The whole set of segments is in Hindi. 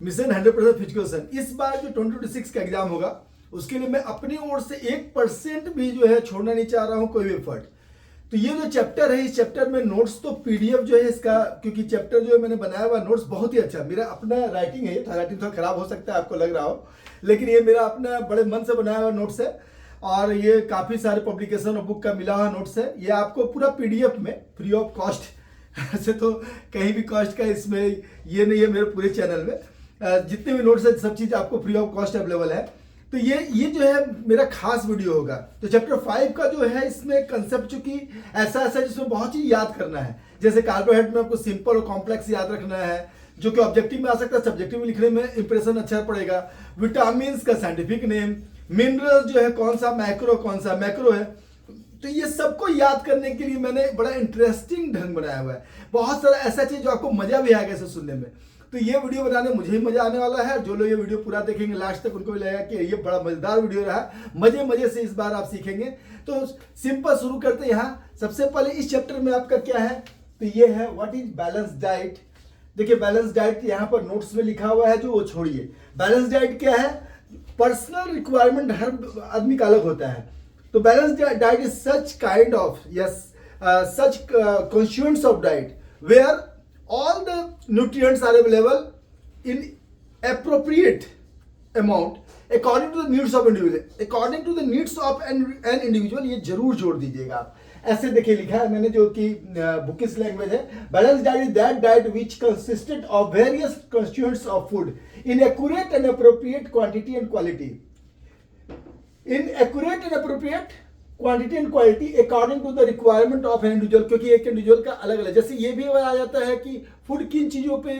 Mission 100% physical. इस बार जो 2026 का एग्जाम होगा उसके लिए मैं अपनी ओर से 1% भी जो है छोड़ना नहीं चाह रहा हूं कोई भी एफर्ट। तो ये जो चैप्टर है, इस चैप्टर में नोट्स तो पीडीएफ जो है इसका, क्योंकि चैप्टर जो है मैंने बनाया हुआ नोट्स बहुत ही अच्छा, मेरा अपना राइटिंग है, राइटिंग थोड़ा खराब हो सकता है आपको लग रहा हो, लेकिन ये मेरा अपना बड़े मन से बनाया हुआ नोट्स है और ये काफ़ी सारे पब्लिकेशन और बुक का मिला हुआ नोट्स है। ये आपको पूरा पीडीएफ में फ्री ऑफ कॉस्ट ऐसे तो कहीं भी कॉस्ट का इसमें ये नहीं है, मेरे पूरे चैनल में जितने भी नोट्स है सब चीज़ आपको फ्री ऑफ कॉस्ट अवेलेबल है। तो ये जो है मेरा खास वीडियो होगा। तो चैप्टर 5 का जो है इसमें कंसेप्ट चूंकि ऐसा जिसमें बहुत चीज याद करना है, जैसे कार्बोहाइड्रेट में आपको सिंपल और कॉम्प्लेक्स याद रखना है जो कि ऑब्जेक्टिव में आ सकता है, सब्जेक्टिव में लिखने में इंप्रेशन अच्छा पड़ेगा। विटामिन का साइंटिफिक नेम, मिनरल्स जो है कौन सा मैक्रो है। तो ये सबको याद करने के लिए मैंने बड़ा इंटरेस्टिंग ढंग बनाया हुआ है, बहुत सारा ऐसा चीज जो आपको मजा भी आएगा इसे सुनने में। तो ये वीडियो बनाने मुझे ही मजा आने वाला है, जो लोग ये वीडियो पूरा देखेंगे लास्ट तक उनको भी लगेगा कि ये बड़ा मजेदार वीडियो रहा, मजे से इस बार आप सीखेंगे। तो सिंपल शुरू करते हैं। यहाँ सबसे पहले इस चैप्टर में आपका क्या है, तो ये है व्हाट इज बैलेंस डाइट। देखिए बैलेंस डाइट यहाँ पर नोट्स में लिखा हुआ है, जो वो छोड़िए। बैलेंस डाइट क्या है, पर्सनल रिक्वायरमेंट हर आदमी का अलग होता है। तो balance diet is such kind of such constituents of diet where all the nutrients are available in appropriate amount according to the needs of individual, according to the needs of an individual। ये जरूर जोड़ दीजिएगा आप। ऐसे देखिए लिखा है मैंने, जो कि बुकिश लैंग्वेज है। Balance diet is that diet which consisted of various constituents of food in accurate and appropriate quantity and quality, in accurate and appropriate quantity and quality according to the requirement of an individual. क्योंकि एक इंडिविजुअल का अलग अलग, जैसे ये भी आ जाता है कि फूड किन चीजों पे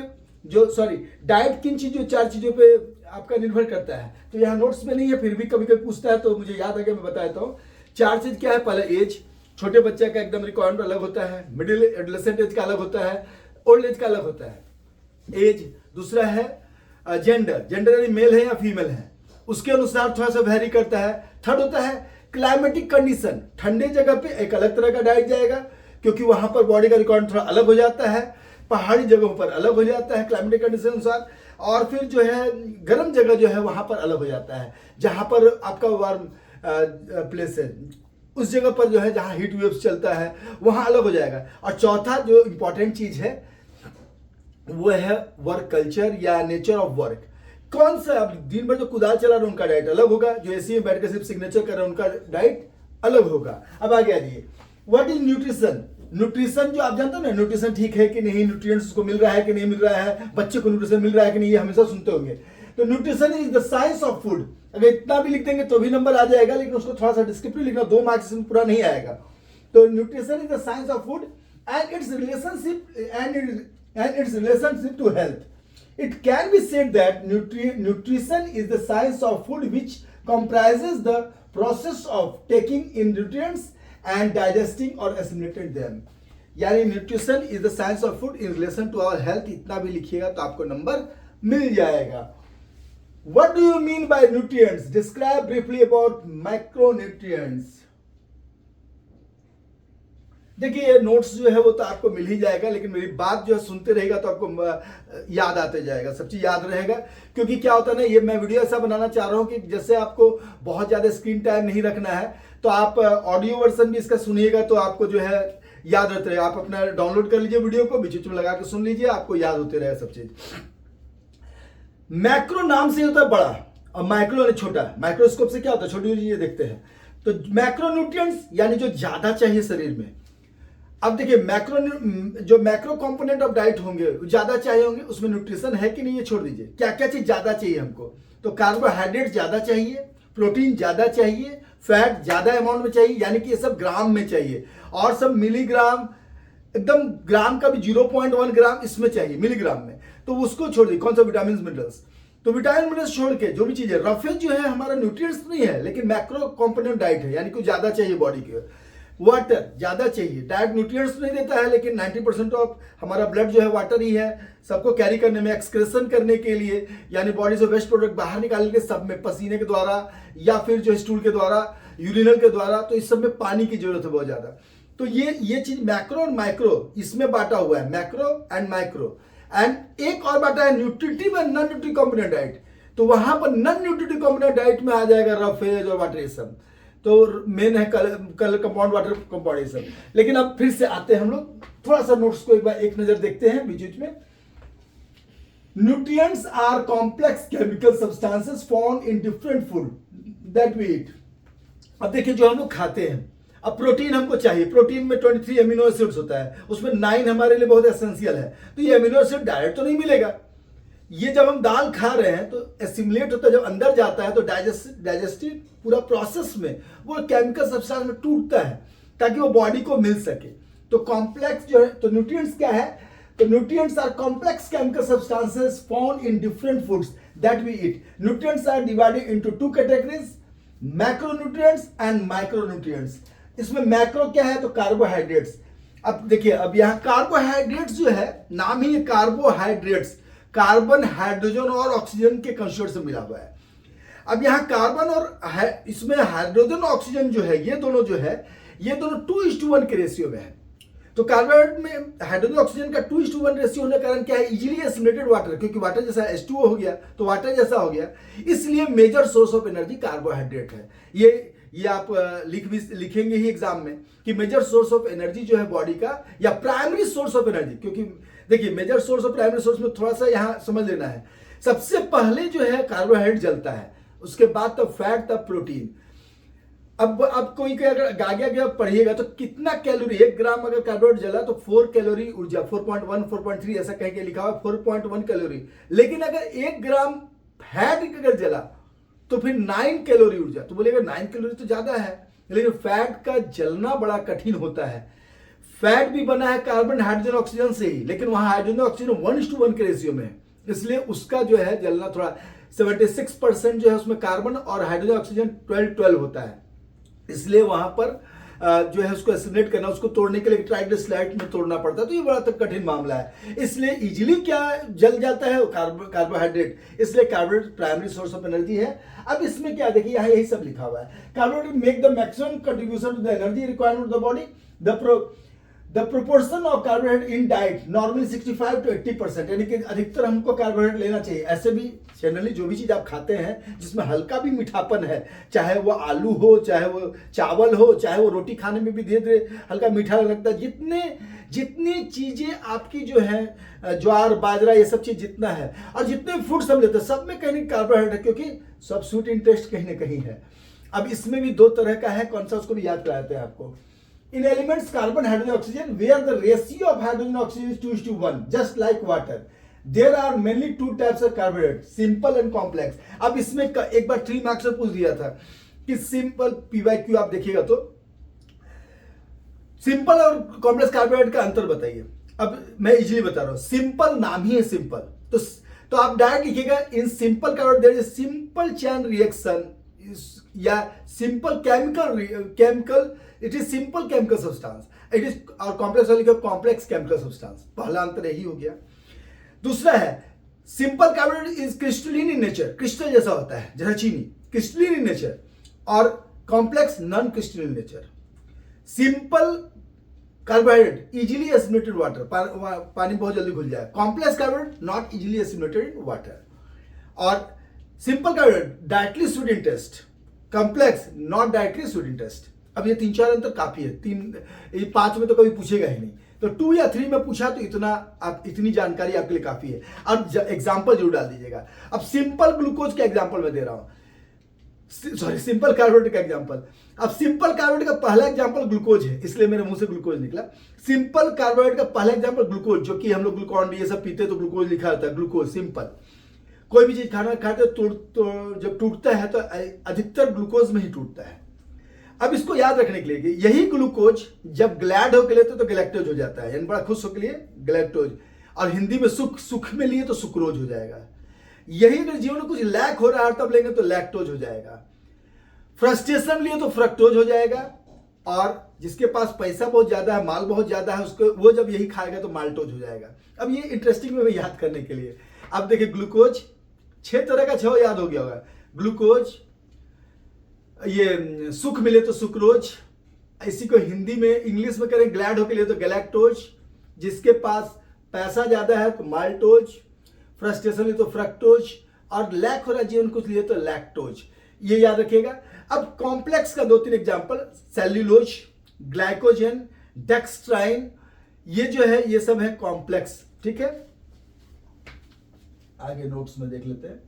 डाइट किन चीजों, 4 चीजों पे आपका निर्भर करता है। तो यहाँ नोट्स में नहीं है, फिर भी कभी कभी पूछता है तो मुझे याद आ गया, मैं बता देता हूँ। 4 चीज क्या है, पहले एज, छोटे बच्चे का एकदम रिक्वायरमेंट अलग होता है, मिडिल एडोलेसेंट एज का अलग होता है, ओल्ड एज का अलग होता है एज। दूसरा है जेंडर यानी मेल है या फीमेल है, उसके अनुसार थोड़ा सा वेरी करता है। थर्ड होता है क्लाइमेटिक कंडीशन, ठंडे जगह पे एक अलग तरह का डाइट जाएगा क्योंकि वहां पर बॉडी का रिक्वायरमेंट थोड़ा अलग हो जाता है, पहाड़ी जगहों पर अलग हो जाता है क्लाइमेटिक कंडीशन अनुसार, और फिर जो है गर्म जगह जो है वहां पर अलग हो जाता है, जहां पर आपका वार्म प्लेस है उस जगह पर जो है जहां हीट वेव्स चलता है वहां अलग हो जाएगा। और चौथा जो इंपॉर्टेंट चीज है वो है वर्क कल्चर या नेचर ऑफ वर्क। कौन सा दिन भर जो कुदाल चला रहे उनका डाइट अलग होगा, जो एसी में बैठ कर सिर्फ सिग्नेचर कर रहे हैं उनका डाइट अलग होगा। अब आगे आ जाइए, व्हाट इज न्यूट्रिशन। न्यूट्रिशन जो आप जानते हो ना, न्यूट्रिशन ठीक है कि नहीं, न्यूट्रिएंट्स उसको मिल रहा है कि नहीं मिल रहा है, बच्चे को न्यूट्रिशन मिल रहा है कि नहीं, ये हमेशा सुनते होंगे। तो nutrition is the science of food. अगर इतना भी लिख देंगे तो भी नंबर आ जाएगा, लेकिन उसको थोड़ा सा डिस्क्रिप्टिव लिखना, 2 मार्क्स में पूरा नहीं आएगा। तो nutrition is the science of food and its relationship to health. It can be said that nutrition is the science of food which comprises the process of taking in nutrients and digesting or assimilating them। यानी nutrition is the science of food in relation to our health। इतना भी लिखिएगा तो आपको नंबर मिल जाएगा। What do you mean by nutrients? Describe briefly about macronutrients। देखिए ये नोट्स जो है वो तो आपको मिल ही जाएगा, लेकिन मेरी बात जो है सुनते रहेगा तो आपको याद आते जाएगा, सब चीज याद रहेगा। क्योंकि क्या होता है ना, ये मैं वीडियो ऐसा बनाना चाह रहा हूँ कि जैसे आपको बहुत ज्यादा स्क्रीन टाइम नहीं रखना है, तो आप ऑडियो वर्जन भी इसका सुनिएगा तो आपको जो है याद रहते रहेगा। आप अपना डाउनलोड कर लीजिए वीडियो को, बीच में लगा के सुन लीजिए, आपको याद होते रहेगा सब चीज। मैक्रो नाम से होता है बड़ा और माइक्रो छोटा। माइक्रोस्कोप से क्या होता है, छोटी चीजें देखते हैं। तो मैक्रोन्यूट्रिएंट्स यानी जो ज्यादा चाहिए शरीर में। अब देखिए मैक्रो कंपोनेंट ऑफ डाइट होंगे, ज्यादा चाहिए होंगे, उसमें न्यूट्रिशन है कि नहीं ये छोड़ दीजिए। क्या क्या चीज ज्यादा चाहिए हमको, तो कार्बोहाइड्रेट ज्यादा चाहिए, प्रोटीन ज्यादा चाहिए, फैट ज्यादा अमाउंट में चाहिए, यानी कि ये सब ग्राम में चाहिए, और सब मिलीग्राम, एकदम ग्राम का भी 0.1 ग्राम इसमें चाहिए मिलीग्राम में। तो उसको छोड़ दीजिए। कौन सा, विटामिन मिनरल्स। तो विटामिन मिनरल्स छोड़ के जो भी चीज है, रफेज जो है हमारा न्यूट्रिएंट्स नहीं है, लेकिन मैक्रो कंपोनेंट डाइट है, यानी कि ज्यादा चाहिए बॉडी के। वाटर ज्यादा चाहिए, डाइट न्यूट्रिएंट्स नहीं देता है, लेकिन 90% ऑफ हमारा ब्लड जो है वाटर ही है, सबको कैरी करने में, एक्सक्रेशन करने के लिए, यानी बॉडी से वेस्ट प्रोडक्ट बाहर निकालने के सब में, पसीने के द्वारा या फिर जो स्टूल के द्वारा, यूरिनल के द्वारा, तो इस सब में पानी की जरूरत है बहुत ज्यादा। तो ये चीज मैक्रो और माइक्रो इसमें बांटा हुआ है, मैक्रो एंड माइक्रो। एंड एक और बात है nutritive and non nutritive component diet. तो वहां पर नॉन न्यूट्रिटिव कॉम्पोनेंट डाइट में आ जाएगा रफ फेज और वाटर ये सब, तो मेन है कलर कंपाउंड, वाटर कंपाउंड ये सब। लेकिन अब फिर से आते हैं हम लोग, थोड़ा सा नोट्स को एक बार एक नजर देखते हैं बीच बीच में। Nutrients are complex chemical substances found in different food that we eat. अब देखिए जो हम लोग खाते हैं, अब प्रोटीन हमको चाहिए, प्रोटीन में 23 अमीनो एसिड्स होता है, उसमें 9 हमारे लिए बहुत एसेंशियल है। तो ये अमीनो एसिड डायरेक्ट तो नहीं मिलेगा, ये जब हम दाल खा रहे हैं तो एसिमुलेट होता है, जब अंदर जाता है तो डाइजेस्टिव पूरा प्रोसेस में वो केमिकल सब्सटेंस में टूटता है ताकि वो बॉडी को मिल सके। तो कॉम्प्लेक्स जो है, तो न्यूट्रिएंट्स क्या है, तो nutrients are complex chemical substances found in different foods that we eat. Nutrients are divided into 2 categories, macronutrients and micronutrients. इसमें मैक्रो क्या है, तो कार्बोहाइड्रेट्स। अब देखिए, अब यहाँ कार्बोहाइड्रेट्स जो है, नाम ही कार्बोहाइड्रेट्स, कार्बन, हाइड्रोजन और ऑक्सीजन के कंस्ट्रक्ट से मिला हुआ है। अब यहाँ कार्बन और इसमें हाइड्रोजन और ऑक्सीजन जो है, ये दोनों जो है, ये दोनों 2:1 के रेशियो में है। तो कार्बोहाइड्रेट में हाइड्रोजन ऑक्सीजन का 2:1 रेशियो होने के कारण क्या है, इजीली एसिमिलेटेड वाटर, क्योंकि वाटर जैसा H2O हो गया तो वाटर जैसा हो गया, इसलिए major source of energy carbohydrate है। ये आप लिखेंगे ही एग्जाम में कि मेजर सोर्स ऑफ एनर्जी जो है बॉडी का, या प्राइमरी सोर्स ऑफ एनर्जी, क्योंकि देखिए मेजर सोर्स और प्राइमरी सोर्स में थोड़ा सा यहां समझ लेना है। सबसे पहले जो है कार्बोहाइड्रेट जलता है, उसके बाद तब फैट, तब प्रोटीन। अब कोई अगर आगे पढ़िएगा तो कितना कैलोरी, 1 ग्राम अगर कार्बोहाइड्रेट जला तो 4 कैलोरी ऊर्जा, 4.1 4.3 ऐसा कह के लिखा हुआ 4.1 कैलोरी। लेकिन अगर 1 ग्राम फैट अगर जला तो फिर 9 कैलोरी ऊर्जा। तो बोलेगा 9 कैलोरी तो ज्यादा है, लेकिन फैट का जलना बड़ा कठिन होता है। फैट भी बना है कार्बन, हाइड्रोजन, ऑक्सीजन से ही, लेकिन वहां हाइड्रोजन ऑक्सीजन 1:1 के रेशियो में है, इसलिए उसका जो है जलना थोड़ा 76% जो है उसमें कार्बन और हाइड्रोजन ऑक्सीजन 12 होता है, इसलिए वहां पर जो है उसको एसिमिलेट करना, उसको तोड़ने के लिए ट्राइग्लिसराइड में तोड़ना पड़ता है। तो ये बड़ा तक कठिन मामला है, इसलिए इजीली क्या जल जाता है कार्बोहाइड्रेट, इसलिए carbohydrate primary source of energy है। अब इसमें क्या देखिए, यहाँ यही सब लिखा हुआ है, carbohydrate make the maximum contribution to the energy requirement of the body. The proportion of carbohydrate in diet normally 65 to 80%, यानी कि अधिकतर हमको कार्बोहाइड्रेट लेना चाहिए। ऐसे भी जनरली जो भी चीज आप खाते हैं जिसमें हल्का भी मीठापन है, चाहे वो आलू हो, चाहे वो चावल हो, चाहे वो रोटी खाने में भी धीरे धीरे हल्का मीठा लगता है, जितनी चीजें आपकी जो है ज्वार, बाजरा, ये सब चीज जितना है, और जितने फूड्स हम लेते हैं सब में कहीं ना कार्बोहाइड्रेट है, क्योंकि सब स्वीट इन टेस्ट कहीं ना कहीं है। अब इसमें भी 2 तरह का है, कौन सा उसको भी याद कराते हैं आपको। In elements carbon, hydrogen, oxygen, where the ratio of hydrogen and oxygen is 2:1, just like water. There are mainly 2 types of carbohydrates, simple and complex. अब इसमें एक बार 3 मार्क्स से पूछ दिया था कि सिंपल PYQ आप देखिएगा तो सिंपल और कॉम्प्लेक्स कार्बोहाइड्रेट का अंतर बताइए। अब मैं इजीली बता रहा हूं, सिंपल नाम ही है सिंपल, तो आप डायरेक्ट लिखिएगा in simple carbohydrate there is simple chain reaction या simple chemical it is simple chemical substance, it is, और कॉम्प्लेक्स वाली कॉम्प्लेक्स केमिकल सब्सटेंस। पहला अंतर यही हो गया। दूसरा है simple carbohydrate is crystalline in nature, crystal जैसा होता है जैसा चीनी, क्रिस्टलिन इन नेचर, और complex non crystalline nature. Simple carbohydrate easily assimilated water, पानी बहुत जल्दी घुल जाए। Complex carbohydrate not easily assimilated in water, और simple carbohydrate directly sweet in taste, complex not directly sweet in taste. अब ये 3-4 अंतर काफी है, 5 में तो कभी पूछेगा ही नहीं, तो 2 या 3 में पूछा तो इतनी जानकारी आपके लिए काफी है। अब एग्जांपल जरूर डाल दीजिएगा। अब सिंपल ग्लूकोज का एग्जांपल मैं दे रहा हूं, सॉरी सिंपल कार्बोहाइड्रेट का एग्जांपल। अब सिंपल कार्बोहाइड्रेट का पहला एग्जांपल ग्लूकोज है, इसलिए मेरे मुंह से ग्लूकोज निकला। सिंपल कार्बोहाइड्रेट का पहला एग्जांपल ग्लूकोज, जो कि हम लोग ग्लूकॉन डी ये सब पीते तो ग्लूकोज लिखा रहता है, ग्लूकोज सिंपल। कोई भी चीज खाना खाते तो जब टूटता है तो अधिकतर ग्लूकोज में ही टूटता है। अब इसको याद रखने के लिए कि यही ग्लूकोज जब ग्लैड होकर लेते तो गैलेक्टोज हो जाता है, यानी बड़ा खुश होकर लिए गैलेक्टोज, और हिंदी में सुख में लिए तो सुक्रोज हो जाएगा। यही अगर जीवन में कुछ लैक हो रहा है तब लेंगे तो लैक्टोज हो जाएगा। फ्रस्ट्रेशन लिए तो फ्रक्टोज हो जाएगा, और जिसके पास पैसा बहुत ज्यादा है, माल बहुत ज्यादा है, उसको वो जब यही खाएगा तो माल्टोज हो जाएगा। अब ये इंटरेस्टिंग में याद करने के लिए, अब देखिए ग्लूकोज 6 तरह का 6 याद हो गया होगा। ग्लूकोज, ये सुख मिले तो सुक्रोज, इसी को हिंदी में इंग्लिश में करें ग्लैड होके लिए तो गैलेक्टोज, जिसके पास पैसा ज्यादा है तो माल्टोज, फ्रस्ट्रेशन है तो फ्रक्टोज, और लैक हो रहा है जीवन कुछ लिए तो लैक्टोज। ये याद रखिएगा। अब कॉम्प्लेक्स का 2-3 एग्जांपल, सेल्यूलोज, ग्लाइकोजन, डेक्स्ट्राइन, ये जो है ये सब है कॉम्प्लेक्स। ठीक है, आगे नोट्स में देख लेते हैं।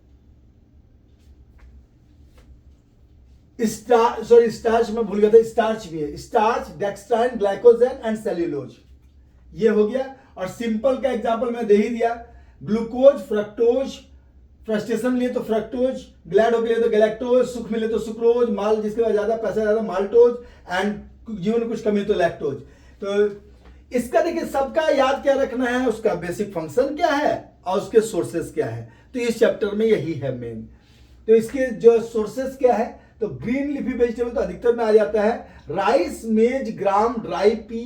स्टार्च में भूल गया था, स्टार्च भी है, स्टार्च, डेक्स्ट्राइन, ग्लाइकोजन एंड सेल्यूलोज, ये हो गया। और सिंपल का एग्जांपल मैं दे ही दिया, ग्लूकोज, फ्रक्टोज, फ्रस्ट्रेशन लिए तो फ्रक्टोज, ग्लैड हो गए तो गैलेक्टोज, सुख मिले तो सुक्रोज, माल जिसके पास ज्यादा पैसा ज्यादा माल्टोज, एंड जीवन कुछ कमी तो लैक्टोज। तो इसका देखिए सबका याद क्या रखना है, उसका बेसिक फंक्शन क्या है और उसके सोर्सेस क्या है। तो इस चैप्टर में यही है मेन। तो इसके जो सोर्सेस क्या है, तो ग्रीन लीफी वेजिटेबल तो अधिकतर में आ जाता है, rice, maize, gram, dry pea,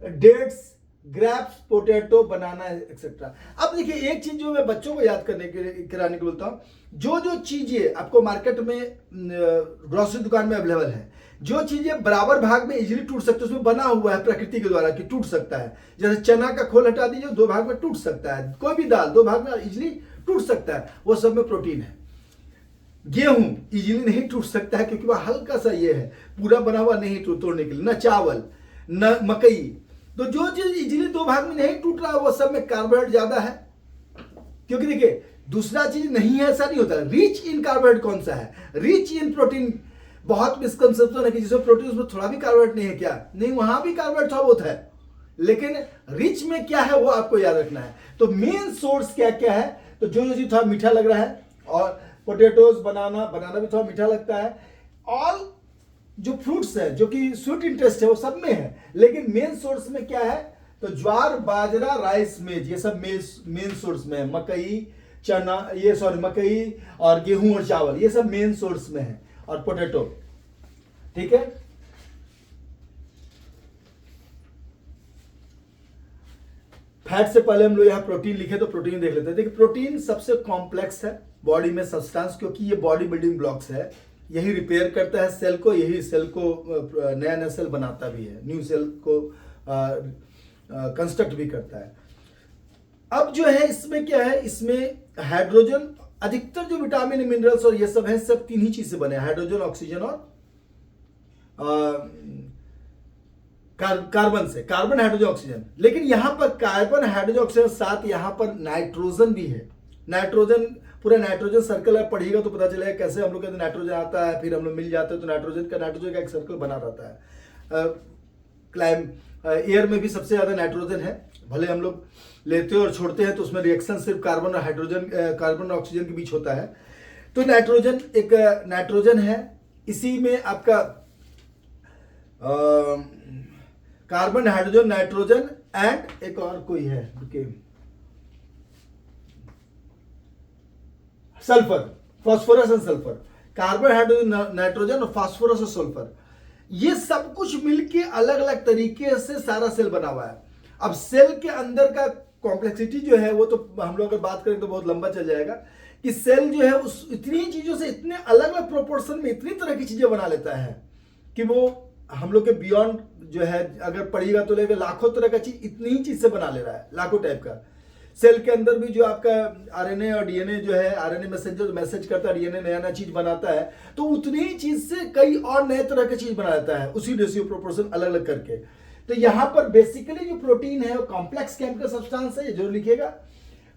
dates, grapes, potato, banana etcetera. अब देखिए एक चीज जो मैं बच्चों को याद करने के कराने को बोलता हूँ, जो जो चीजें आपको मार्केट में ग्रोसरी दुकान में अवेलेबल है, जो चीजें बराबर भाग में इजीली टूट सकती है, उसमें बना हुआ है प्रकृति के द्वारा कि टूट सकता है। जैसे चना का खोल हटा दीजिए 2 भाग में टूट सकता है, कोई भी दाल 2 भाग में इजीली टूट सकता है, वो सब में प्रोटीन है। गेहूं इजीली नहीं टूट सकता है क्योंकि वह हल्का सा ये है, पूरा बना हुआ नहीं तोड़ने के लिए, न चावल न मकई। तो जो चीज इजीली 2 भाग में नहीं टूट रहा है वो सब में कार्बोहाइड्रेट ज्यादा है। क्योंकि देखिए दूसरा चीज नहीं है ऐसा नहीं होता, रिच इन कार्बोहाइड्रेट कौन सा है, रिच इन प्रोटीन। बहुत मिसकंसेप्शन है कि जिसमें प्रोटीन उसमें थोड़ा भी कार्बोहाइड्रेट नहीं है, क्या नहीं, वहां भी कार्बोहाइड्रेट थोड़ा बहुत है, लेकिन रिच में क्या है वो आपको याद रखना है। तो मेन सोर्स क्या क्या है, तो जो चीज थोड़ा मीठा लग रहा है, और पोटैटोज, बनाना भी थोड़ा मीठा लगता है, ऑल जो फ्रूट्स है जो कि स्वीट इंटरेस्ट है वो सब में है, लेकिन मेन सोर्स में क्या है, तो ज्वार, बाजरा, राइस, मेज, ये सब मेन सोर्स में है। मकई, चना, मकई और गेहूं और चावल, ये सब मेन सोर्स में है, और पोटैटो। ठीक है, फैट से पहले हम लोग यहां प्रोटीन लिखे तो प्रोटीन देख लेते हैं। देखिए प्रोटीन सबसे कॉम्प्लेक्स है बॉडी में सब्सटेंस, क्योंकि ये बॉडी बिल्डिंग ब्लॉक्स है, यही रिपेयर करता है सेल को, यही सेल को नया नया सेल बनाता भी है, न्यू सेल को कंस्ट्रक्ट भी करता है। अब जो है इसमें क्या है, इसमें हाइड्रोजन, अधिकतर जो विटामिन मिनरल्स और ये सब है सब 3 ही चीज से बने, हाइड्रोजन, ऑक्सीजन और कार्बन से, कार्बन, हाइड्रोजन, ऑक्सीजन। लेकिन यहां पर कार्बन, हाइड्रोजन, ऑक्सीजन साथ यहां पर नाइट्रोजन भी है। नाइट्रोजन पूरा नाइट्रोजन सर्कल है, पढ़िएगा तो पता चलेगा कैसे हम लोग कहते हैं नाइट्रोजन आता है, फिर हम लोग मिल जाते हैं तो नाइट्रोजन का एक सर्कल बना रहता है। एयर में भी सबसे ज्यादा नाइट्रोजन है, भले हम लोग लेते हैं और छोड़ते हैं तो उसमें रिएक्शन सिर्फ कार्बन और हाइड्रोजन, कार्बन और ऑक्सीजन के बीच होता है। तो नाइट्रोजन एक नाइट्रोजन है, इसी में आपका कार्बन, हाइड्रोजन, नाइट्रोजन एंड एक और कोई है sulphur, phosphorus and sulphur, carbon, hydrogen, nitrogen और फास्फोरस और सल्फर, ये सब कुछ मिलके अलग अलग तरीके से सारा सेल बना हुआ है। अब सेल के अंदर का कॉम्प्लेक्सिटी जो है वो तो हम लोग अगर बात करें तो बहुत लंबा चल जाएगा, कि सेल जो है उस इतनी चीजों से इतने अलग अलग प्रोपोर्शन में इतनी तरह की चीजें बना लेता है कि वो हम लोग के बियॉन्ड जो है अगर पढ़िएगा तो लेकर लाखों तरह का चीज इतनी ही चीज से बना ले रहा है, लाखों टाइप का। सेल के अंदर भी जो आपका आरएनए और डीएनए जो है, आरएनए मैसेंजर मैसेज करता है, डीएनए नया नया चीज बनाता है, तो उतनी ही चीज से कई और नए तरह की चीज बना लेता है, उसी रेशियो प्रोपोर्शन अलग अलग करके। तो यहां पर बेसिकली जो प्रोटीन है वो कॉम्प्लेक्स केमिकल सब्सटेंस है, ये जरूर लिखिएगा,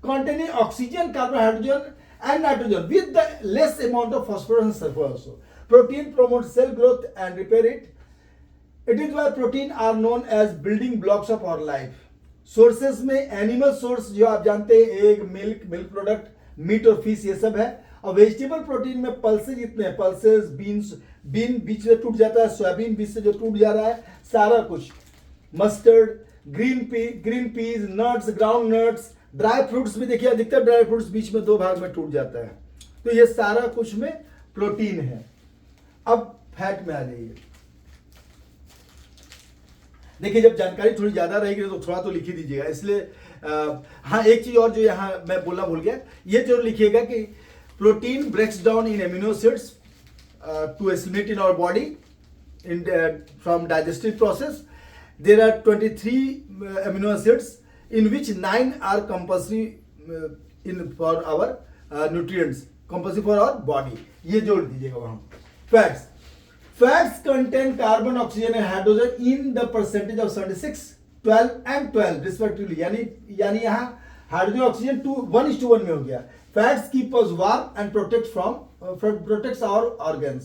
containing oxygen, carbon, hydrogen and nitrogen with the less amount of phosphorus and sulphur also. Protein promote cell growth and repair it. It is why protein are known as building blocks of our life. Sources में एनिमल सोर्स जो आप जानते हैं, एग, मिल्क प्रोडक्ट, मीट और फिश, ये सब है। और वेजिटेबल प्रोटीन में पल्सेज जितने हैं, पल्सेज, बीन बीच से टूट जाता है, सोयाबीन बीच से जो टूट जा रहा है, सारा कुछ, mustard, green peas, nuts, ground nuts, dry fruits भी देखिए, अधिकतर ड्राई फ्रूट्स बीच में 2 भाग में टूट जाता है। तो ये सारा कुछ में प्रोटीन है। अब फैट में आ जाइए। देखिए जब जानकारी थोड़ी ज्यादा रहेगी तो थोड़ा तो लिख ही दीजिएगा, इसलिए हाँ एक चीज और जो यहाँ मैं बोलना भूल गया, ये जरूर लिखिएगा कि protein breaks down in amino acids to assimilate in our body in from digestive process. There are 23 amino acids in which 9 are compulsory in for our nutrients, compulsory for our body, ये जोड़ दीजिएगा वहां। Fats, fats contain carbon, oxygen and hydrogen in the percentage of 76, 12 and 12 respectively, यानी यहाँ हाइड्रोजन ऑक्सीजन 1:1 में हो गया। Fats keep us warm and protects our organs.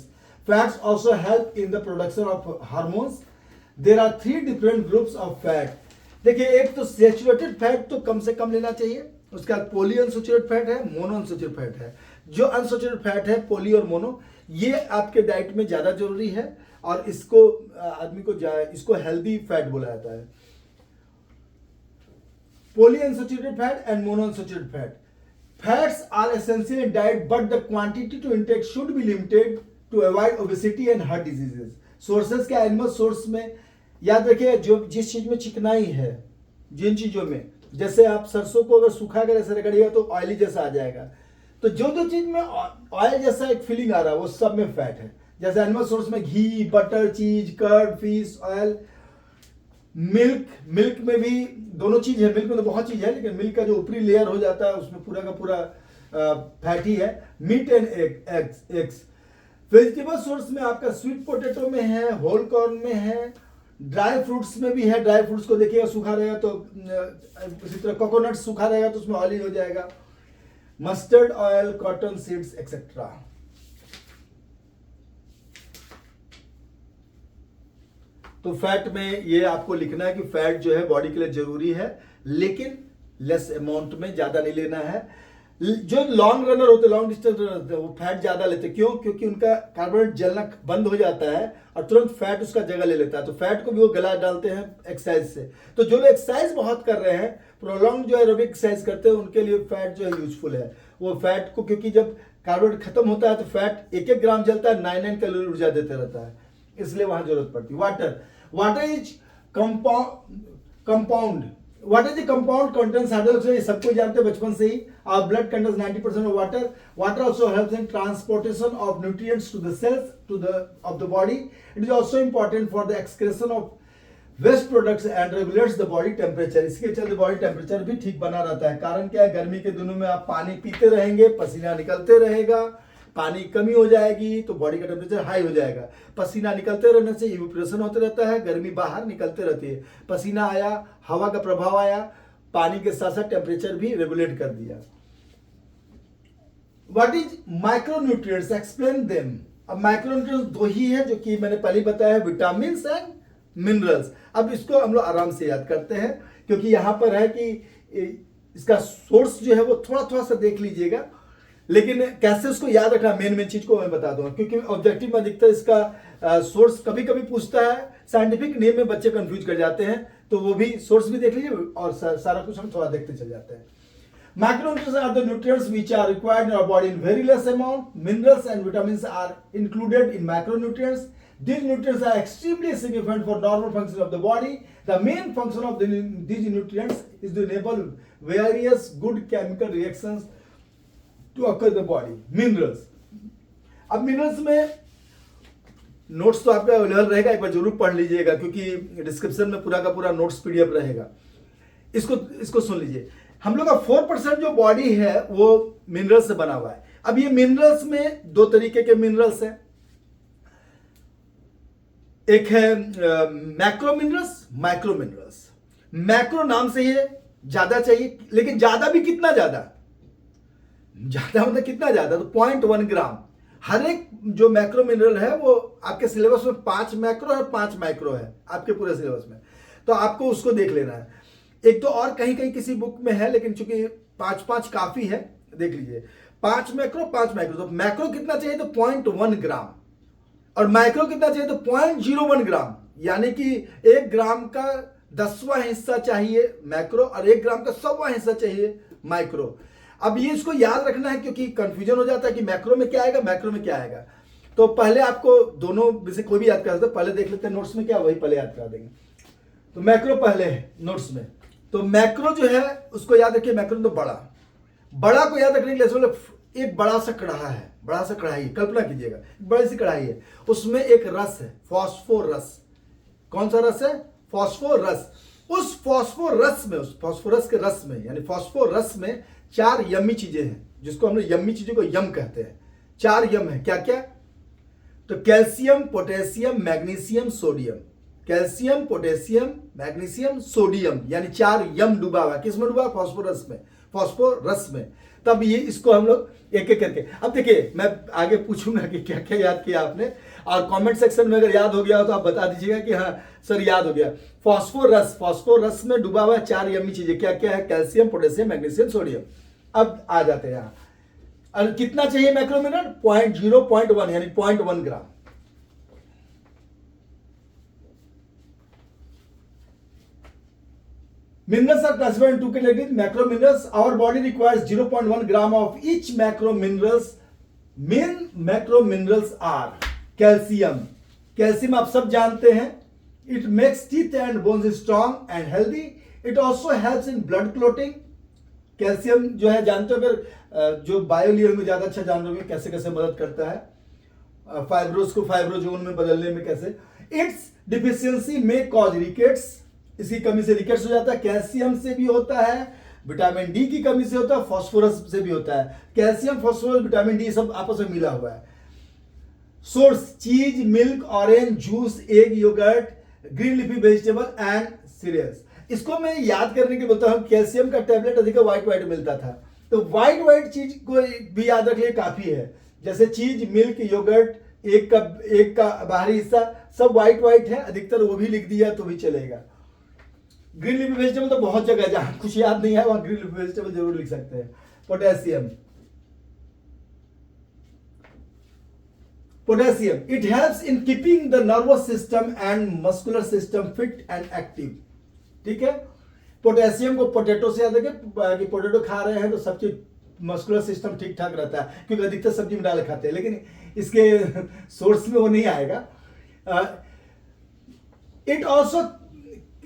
Fats also help in the production of hormones. There are 3 different groups of fat. देखिए, एक तो सैचुरेटेड फैट तो कम से कम लेना चाहिए, उसका पॉली अनसैचुरेटेड फैट है, मोनो अनसैचुरेटेड फैट है। जो अनसैचुरेटेड फैट है, पॉली और मोनो, ये आपके डाइट में ज्यादा जरूरी है और इसको आदमी को इसको हेल्दी फैट बोला जाता है। Polyunsaturated fat and monounsaturated fat. Fats are essential in diet, but the quantity to intake should be limited to avoid obesity and heart diseases. Sources क्या, एनिमल सोर्स में याद रखिए, जो जिस चीज में चिकनाई है, जिन चीजों में, जैसे आप सरसों को अगर सूखा कर ऐसे रगड़िएगा तो ऑयली जैसा आ जाएगा। तो जो चीज में ऑयल जैसा एक फीलिंग आ रहा है वो सब में फैट है। जैसे एनिमल सोर्स में घी, बटर, चीज, कर्ड, फिश ऑयल, मिल्क में भी दोनों चीज है। मिल्क में तो बहुत चीज है, लेकिन मिल्क का जो ऊपरी लेयर हो जाता है उसमें पूरा का पूरा फैटी है। Meat and eggs. Vegetable source में आपका स्वीट पोटैटो में है, होल कॉर्न में है, ड्राई फ्रूट्स में भी है। ड्राई फ्रूट्स को देखिएगा, सूखा रहेगा तो इसी तरह कोकोनट सूखा रहेगा तो उसमें ऑयली हो जाएगा। Mustard oil, cotton seeds etcetera. तो फैट में ये आपको लिखना है कि फैट जो है बॉडी के लिए जरूरी है, लेकिन लेस अमाउंट में, ज्यादा नहीं लेना है। जो लॉन्ग रनर होते, लॉन्ग डिस्टेंस रनर होते हैं, वो फैट ज्यादा लेते हैं। क्यों? क्योंकि उनका कार्बोहाइड्रेट जलना बंद हो जाता है और तुरंत फैट उसका जगह ले लेता है। तो फैट को भी वो गला डालते हैं एक्सरसाइज से। तो जो लोग एक्सरसाइज बहुत कर रहे हैं, प्रोलॉन्ग जो एरोबिक एक्सरसाइज करते हैं, उनके लिए फैट जो है यूजफुल है। वो फैट को, क्योंकि जब कार्बोहाइड्रेट खत्म होता है तो फैट 1-1 ग्राम जलता है, 9 कैलोरी ऊर्जा देते रहता है, इसलिए वहां जरूरत पड़ती है। Water is compound. What is the compound contains hydrogen? सबको जानते हैं बचपन से ही। Our blood contains 90% of water. Water also helps in transportation of nutrients to the cells of the body. It is also important for the excretion of waste products and regulates the body temperature. इसके चलते बॉडी टेम्परेचर भी ठीक बना रहता है। कारण क्या है? गर्मी के दिनों में आप पानी पीते रहेंगे, पसीना निकलते रहेगा, पानी कमी हो जाएगी तो बॉडी का टेम्परेचर हाई हो जाएगा। पसीना निकलते रहने से इवेपोरेशन होते रहता है, गर्मी बाहर निकलते रहती है। पसीना आया, हवा का प्रभाव आया, पानी के साथ साथ टेम्परेचर भी रेगुलेट कर दिया। What is micronutrients? Explain them. अब माइक्रोन्यूट्रिएंट्स 2 ही है, जो कि मैंने पहले बताया, विटामिन एंड मिनरल्स। अब इसको हम लोग आराम से याद करते हैं, क्योंकि यहां पर है कि इसका सोर्स जो है वो थोड़ा सा देख लीजिएगा, लेकिन कैसे उसको याद रखना, मेन चीज को मैं बता दूंगा। क्योंकि ऑब्जेक्टिव में अधिकतर इसका सोर्स कभी कभी पूछता है, साइंटिफिक नेम में बच्चे कंफ्यूज कर जाते हैं, तो वो भी सोर्स भी देख लीजिए और सारा कुछ हम थोड़ा देखते चल जाते हैं। Macronutrients are the nutrients which are required in our body in very less amount. Minerals and vitamins are included in macronutrients. These nutrients are extremely significant for normal function of the body. The main function of these nutrients is to enable various good chemical reactions to occur in the body. Minerals. अब मिनरल्स में नोट्स तो आपका अवेलेबल रहेगा, एक बार जरूर पढ़ लीजिएगा, क्योंकि डिस्क्रिप्शन में पूरा का पूरा नोट्स पीडीएफ रहेगा। इसको सुन लीजिए। हम लोग का 4% जो बॉडी है वो मिनरल्स से बना हुआ है। अब ये मिनरल्स में 2 तरीके के मिनरल्स हैं। एक है macro minerals, micro minerals. Macro नाम से ही ज्यादा चाहिए, लेकिन ज्यादा भी कितना ज्यादा मतलब कितना ज्यादा? तो 0.1 ग्राम। हर एक जो मैक्रो मिनरल है वो आपके सिलेबस में 5 मैक्रो है, 5 माइक्रो है आपके पूरे सिलेबस में, तो आपको उसको देख लेना है। एक तो और कहीं किसी बुक में है, लेकिन चूंकि 5 काफी है, देख लीजिए। 5 मैक्रो, 5 माइक्रो। तो मैक्रो कितना चाहिए? तो 0.1 ग्राम। और माइक्रो कितना चाहिए? तो 0.01 ग्राम। यानी कि 1 ग्राम का 10वां हिस्सा चाहिए मैक्रो और 1 ग्राम का 100वां हिस्सा चाहिए माइक्रो। अब ये इसको याद रखना है, क्योंकि कंफ्यूजन हो जाता है कि मैक्रो में क्या आएगा, मैक्रो में क्या आएगा। तो पहले आपको दोनों में से कोई भी याद कर सकते, पहले देख लेते हैं नोट्स में क्या, वही पहले याद करा देंगे। तो मैक्रो पहले है नोट्स में। तो मैक्रो जो है उसको याद रखिए। मैक्रो तो बड़ा को याद रखने के लिए एक बड़ा सा कढ़ाई है, बड़ा सा कढ़ाई, कल्पना कीजिएगा बड़ी सी कढ़ाई है, उसमें एक रस है, फॉस्फोरस। कौन सा रस है? फॉस्फोरस। उस फास्फोरस में, उस फास्फोरस के रस में, यानी फास्फोरस में 4 यम्मी चीजें हैं, जिसको हम लोग यम्मी चीजों को यम कहते हैं। 4 यम है, क्या क्या? तो calcium, potassium, magnesium, sodium. Calcium, potassium, magnesium, sodium, यानी 4 यम डूबा हुआ। किस में डूबा? फास्फोरस में, फास्फोरस में। तब ये इसको हम लोग एक एक करके, अब देखिए मैं आगे पूछूंगा कि क्या क्या याद किया आपने, और कमेंट सेक्शन में अगर याद हो गया हो तो आप बता दीजिएगा कि हाँ सर याद हो गया। फास्फोरस, फास्फोरस में डूबा हुआ 4 यम्मी चीजें क्या क्या है? Calcium, potassium, magnesium, sodium. अब आ जाते हैं यहाँ, और कितना चाहिए मैक्रोमिनरल? 0.1 यानी 0.1 ग्राम। Minerals are classified in 2 categories. Macro minerals, our body requires 0.1 gram of each macro minerals. Main macro minerals are calcium. Calcium आप सब जानते हैं. It makes teeth and bones strong and healthy. It also helps in blood clotting. Calcium जो है जानते हो, अगर जो बायोलियर में ज्यादा अच्छा जान लोगे कैसे कैसे मदद करता है फाइब्रोस को फाइब्रोजोन में बदलने में कैसे. इट्स डिफिशियंसी में कॉज रिकेट्स, इसकी कमी से रिकेट्स हो जाता है. कैल्शियम से भी होता है, विटामिन डी की कमी से होता है, फास्फोरस से भी होता है. कैल्शियम, फास्फोरस, विटामिन डी सब आपस में मिला हुआ है. Source cheese, milk, orange juice, egg, yogurt, green leafy vegetable and cereals. इसको मैं याद करने के बोलता हूँ. कैल्शियम का टैबलेट अधिक व्हाइट व्हाइट मिलता था, तो व्हाइट चीज को भी याद रखिए काफी है. जैसे चीज, मिल्क, योगर्ट, एक का बाहरी हिस्सा सब व्हाइट है अधिकतर, वो भी लिख दिया तो भी चलेगा. ग्रीन लीफी वेजिटेबल तो बहुत जगह जहां कुछ याद नहीं है वहां ग्रीन लीफी वेजिटेबल जरूर लिख सकते हैं. Potassium, it helps in keeping the nervous system and muscular system fit and active. ठीक है. पोटेशियम को पोटैटो से याद रखें कि पोटैटो खा रहे हैं तो सब चीज मस्कुलर सिस्टम ठीक ठाक रहता है, क्योंकि अधिकतर सब्जी में डाल खाते हैं, लेकिन इसके सोर्स में वो नहीं आएगा. It also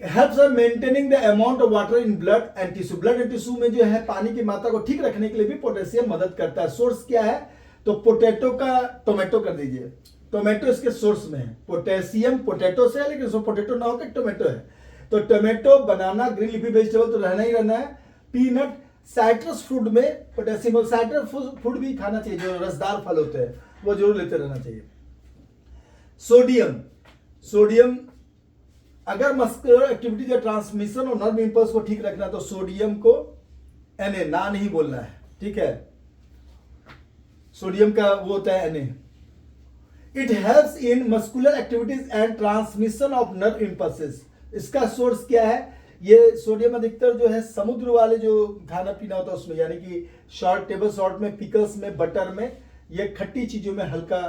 helps maintaining the amount of water in blood and tissue. Blood and tissue में जो है पानी की मात्रा को ठीक रखने के लिए भी पोटेशियम मदद करता है. सोर्स क्या है? तो पोटैटो का टोमेटो कर दीजिए, टोमेटो इसके सोर्स में है. पोटेशियम पोटैटो से है, लेकिन उसमें पोटैटो ना होकर टोमेटो है. तो टोमेटो, बनाना, ग्रीन लीफी वेजिटेबल तो रहना ही रहना है. पीनट, साइट्रस फ्रूट में पोटेशियम, साइट्रस फ्रूट भी खाना चाहिए, जो रसदार फल होते हैं वो जरूर लेते रहना चाहिए. सोडियम अगर मस्कुलर एक्टिविटी या ट्रांसमिशन और नर्व इंपल्स को ठीक रखना तो सोडियम को Na ना नहीं बोलना है. ठीक है. सोडियम का वो होता है Na. It helps in muscular activities and transmission of nerve impulses. इसका सोर्स क्या है? ये सोडियम अधिकतर जो है समुद्र वाले जो खाना पीना होता है उसमें, यानी कि शॉर्ट, टेबल सॉल्ट में, पिकल्स में, बटर में, ये खट्टी चीजों में, हल्का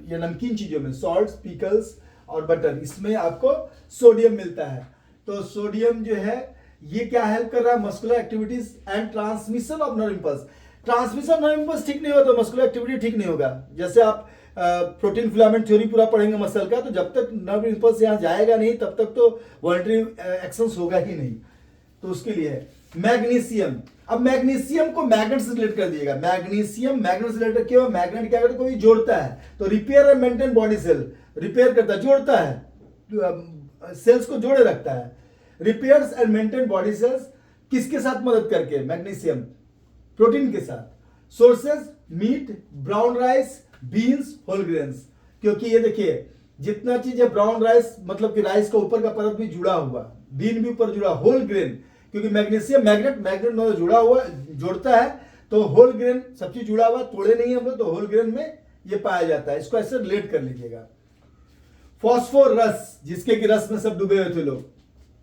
या नमकीन चीजों में, सॉल्ट, पिकल्स और बटर, इसमें आपको सोडियम मिलता है. तो सोडियम जो है ये क्या हेल्प कर रहा है? Muscular activities and transmission of nerve impulse. Transmission nerve impulse ठीक नहीं होगा तो मस्कुलर एक्टिविटी ठीक नहीं होगा. जैसे आप प्रोटीन फिलामेंट थ्योरी पूरा पढ़ेंगे मसल का, तो जब तक नर्व इंपल्स यहाँ जाएगा नहीं तब तक तो वॉलंटरी एक्शंस होगा ही नहीं. तो उसके लिए है. मैग्नीशियम, अब मैग्नीशियम को मैग्नेट से रिलेट कर दिएगा. मैग्नीशियम मैग्नेट से रिलेटेड क्यों? मैग्नेट क्या करता है? कोई जोड़ता है, तो repair and maintain body cell, repair करता है, जोड़ता है, सेल्स को जोड़े रखता है. Repairs and maintain body cells किसके साथ मदद करके? मैग्नीशियम, प्रोटीन के साथ. Sources meat, brown rice, beans, whole grains. क्योंकि ये देखिए जितना चीज है ब्राउन राइस, मतलब कि राइस का ऊपर का परत भी जुड़ा हुआ, बीन भी ऊपर जुड़ा, होल ग्रेन, क्योंकि मैग्नीशियम मैग्नेट में जुड़ा हुआ, जोड़ता है, तो होल ग्रेन सब चीज जुड़ा हुआ, तोड़े नहीं हम लोग, तो होल ग्रेन में ये पाया जाता है. इसको ऐसे रिलेट कर लीजिएगा. फास्फोरस, जिसके कि रस में सब डूबे हुए थे लोग,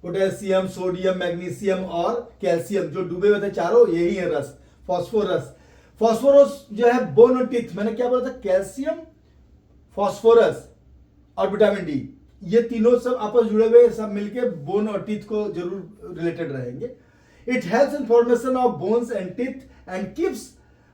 पोटेशियम, सोडियम, मैग्नीशियम और कैल्शियम जो डूबे हुए थे चारों, यही है रस, फास्फोरस. फास्फोरस जो है बोन और टीथ, मैंने क्या बोला था? कैल्शियम, फास्फोरस और विटामिन डी, ये तीनों सब आपस जुड़े हुए, सब मिलके बोन और टीथ को जरूर रिलेटेड रहेंगे. It helps in formation of bones and teeth and keeps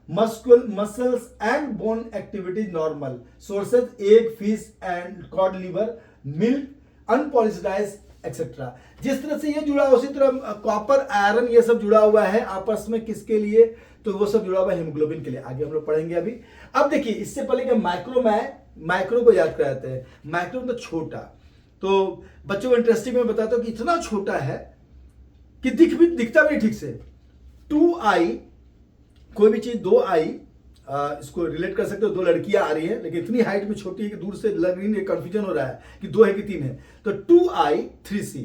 muscles and bone activities normal. Sources egg, fish and cod liver, milk, unpolished rice etcetera. जिस तरह से ये जुड़ा उसी तरह कॉपर, आयरन, ये सब जुड़ा हुआ है आपस में. किसके लिए? तो वो सब जुड़ा हुआ है हीमोग्लोबिन के लिए. आगे हम लोग पढ़ेंगे अभी. अब देखिए इससे पहले कि माइक्रो को याद कराते हैं. माइक्रो तो छोटा, तो बच्चों को इंटरेस्टिंग मैं बताता हूँ कि इतना छोटा है कि दिखता भी नहीं ठीक से। 2i, कोई भी चीज 2i, इसको रिलेट कर सकते हो, 2 लड़कियां आ रही है लेकिन इतनी हाइट में छोटी है कि दूर से लग रही है, कंफ्यूजन हो रहा है कि 2 है कि 3 है। तो 2i 3c,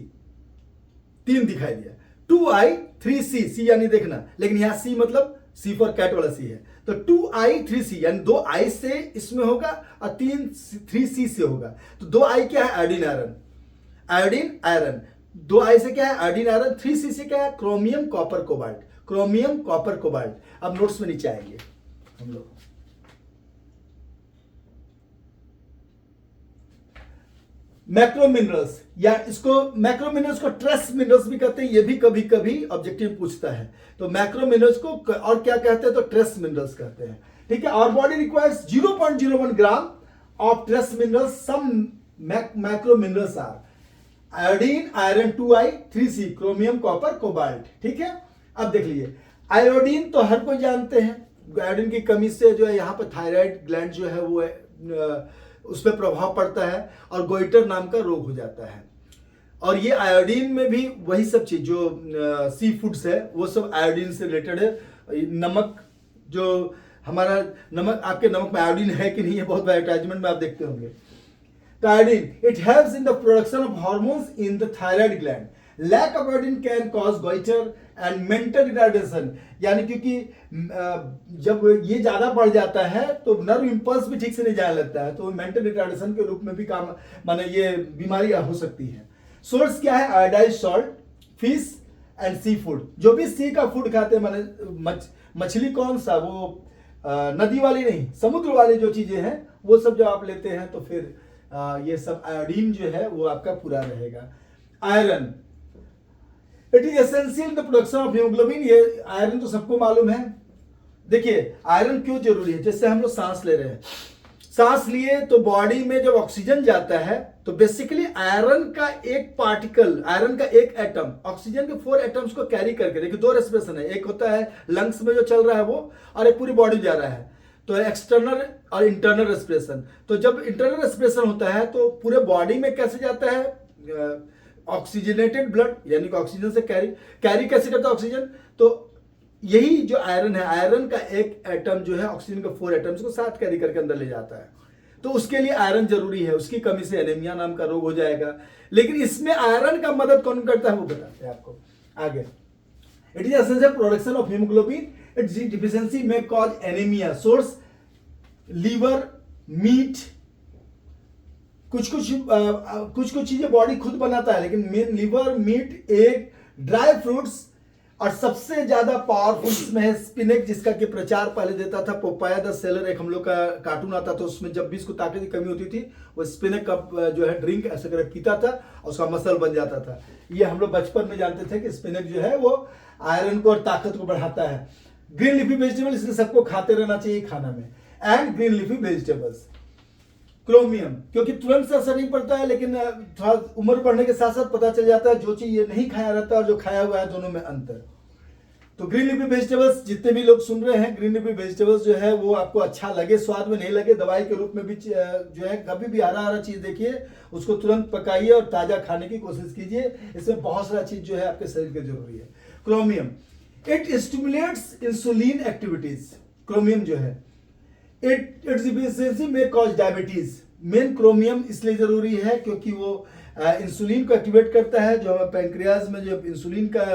3 दिखाई दिया। 2i 3c, c यानी देखना, लेकिन यहां c मतलब c फॉर कैट वाला c है। तो 2i 3c यानी 2i से इसमें होगा और 3c से होगा। तो 2i क्या है? Iodine iron, iodine iron. 2i से क्या है? Iodine iron. 3c से क्या है? Chromium copper cobalt, chromium copper cobalt. अब नोट्स में नीचे आएंगे हम लोग। मैक्रो मिनरल्स, या इसको मैक्रो मिनरल्स को ट्रेस मिनरल्स भी कहते हैं, ये भी कभी कभी ऑब्जेक्टिव पूछता है। तो मैक्रो मिनरल्स को और क्या कहते हैं? तो ट्रेस मिनरल्स कहते हैं, ठीक है। और body requires 0.01 gram of trace minerals. Some macro minerals are iodine, iron 2i 3c, chromium copper cobalt, ठीक है। अब देख लीजिए, आयोडीन तो हर कोई जानते हैं, आयोडीन की कमी से जो है यहाँ पर थायराइड ग्लैंड जो है वो उस पर प्रभाव पड़ता है और गोइटर नाम का रोग हो जाता है। और ये आयोडीन में भी वही सब चीज जो सी फूड्स है वो सब आयोडीन से रिलेटेड है। नमक, जो हमारा नमक, आपके नमक में आयोडीन है कि नहीं है, बहुत एडवर्टाइजमेंट में आप देखते होंगे। तो iodine, it helps in the production of hormones in the thyroid gland. Lack of iodine can cause goiter and mental retardation, यानी क्योंकि जब ये ज्यादा बढ़ जाता है तो नर्व इंपल्स भी ठीक से नहीं जाने लगता है, तो मेंटल रिटार्डेशन के रूप में भी काम, माने ये बीमारी हो सकती है। सोर्स क्या है? Iodize salt, fish and sea food. जो भी सी का फूड खाते हैं, माने मछली कौन सा, वो नदी वाली नहीं, समुद्र वाली जो चीजें हैं वो सब जब आप लेते हैं तो फिर ये सब आयोडीन जो है वो आपका पूरा रहेगा। Iron, it is essential in the production of haemoglobin. ये आयरन तो सबको मालूम है। देखिए आयरन क्यों जरूरी है? जैसे हम लोग सांस ले रहे हैं, सांस लिए तो बॉडी में जब ऑक्सीजन जाता है तो बेसिकली आयरन का एक पार्टिकल, आयरन का एक एटम ऑक्सीजन के 4 एटम्स को कैरी करके, देखिए 2 रेस्पिरेशन है, एक होता है लंग्स में जो चल रहा है वो, और एक पूरी बॉडी जा रहा है, तो एक्सटर्नल और इंटरनल रेस्पिरेशन। तो जब इंटरनल रेस्पिरेशन होता है तो पूरे बॉडी में कैसे जाता है? ऑक्सीजनेटेड ब्लड, यानी कि ऑक्सीजन से कैरी कैसे करता है ऑक्सीजन? तो यही जो आयरन है, आयरन का एक एटम जो है ऑक्सीजन के 4 एटम्स को साथ कैरी करके अंदर ले जाता है। तो उसके लिए आयरन जरूरी है, उसकी कमी से एनीमिया नाम का रोग हो जाएगा। लेकिन इसमें आयरन का मदद कौन करता है वो बताते हैं आपको आगे। It is essential production of haemoglobin, it's deficiency में cause anaemia. Source liver, meat, कुछ चीजें बॉडी खुद बनाता है, लेकिन main liver, meat, egg, dry fruits, और सबसे ज्यादा पावरफुल इसमें है स्पिनच, जिसका कि प्रचार पहले देता था पोपाया द सेलर, एक हम लोग का कार्टून आता था, उसमें जब भी इसको ताकत की कमी होती थी वो स्पिनच का जो है ड्रिंक ऐसे करके पीता था और उसका मसल बन जाता था। ये हम लोग बचपन में जानते थे कि स्पिनच जो है वो आयरन को और ताकत को बढ़ाता है। ग्रीन लीफी वेजिटेबल, इसलिए सबको खाते रहना चाहिए खाना में। And green leafy vegetables. Chromium, क्योंकि तुरंत से असर नहीं पड़ता है, लेकिन थोड़ा उम्र बढ़ने के साथ साथ पता चल जाता है जो चीज ये नहीं खाया रहता है और जो खाया हुआ है, दोनों में अंतर। तो ग्रीन लीफी वेजिटेबल्स, जितने भी लोग सुन रहे हैं, ग्रीन लीफी वेजिटेबल्स जो है वो आपको अच्छा लगे, स्वाद में नहीं लगे, दवाई के रूप में भी जो है, कभी भी हरा हरा चीज देखिए उसको तुरंत पकाइए और ताजा खाने की कोशिश कीजिए, इसमें बहुत सारा चीज जो है आपके शरीर के जरूरी है। Chromium, it stimulates insulin activities. Chromium जो है इट्स डिफिशियंसी में कॉज डायबिटीज। मेन क्रोमियम इसलिए जरूरी है क्योंकि वो इंसुलिन को एक्टिवेट करता है, जो पैंक्रियाज में जो इंसुलिन का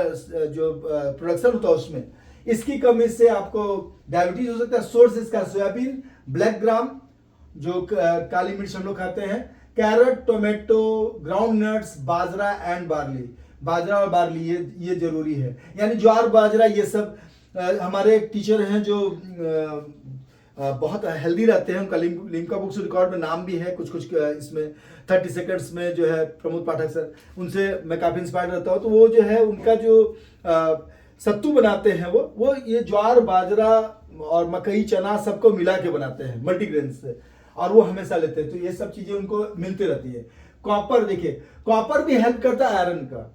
जो प्रोडक्शन होता है उसमें, इसकी कमी से आपको डायबिटीज हो सकता है। सोर्स इसका सोयाबीन, ब्लैक ग्राम जो काली मिर्च हम लोग खाते हैं, carrot, tomato, ground nuts, bajra and barley. Bajra और बार्ली ये जरूरी है, यानी ज्वार बाजरा ये सब। हमारे एक टीचर हैं जो बहुत हेल्दी रहते हैं, उनका लिम्का बुक्स रिकॉर्ड में नाम भी है, कुछ इसमें 30 सेकंड्स में जो है, प्रमोद पाठक सर, उनसे मैं काफ़ी इंस्पायर रहता हूँ। तो वो जो है उनका जो सत्तू बनाते हैं वो ये ज्वार, बाजरा और मकई, चना सबको मिला के बनाते हैं मल्टीग्रेन से, और वो हमेशा लेते हैं, तो ये सब चीज़ें उनको मिलती रहती है। कॉपर, देखिए कॉपर भी हेल्प करता है आयरन का।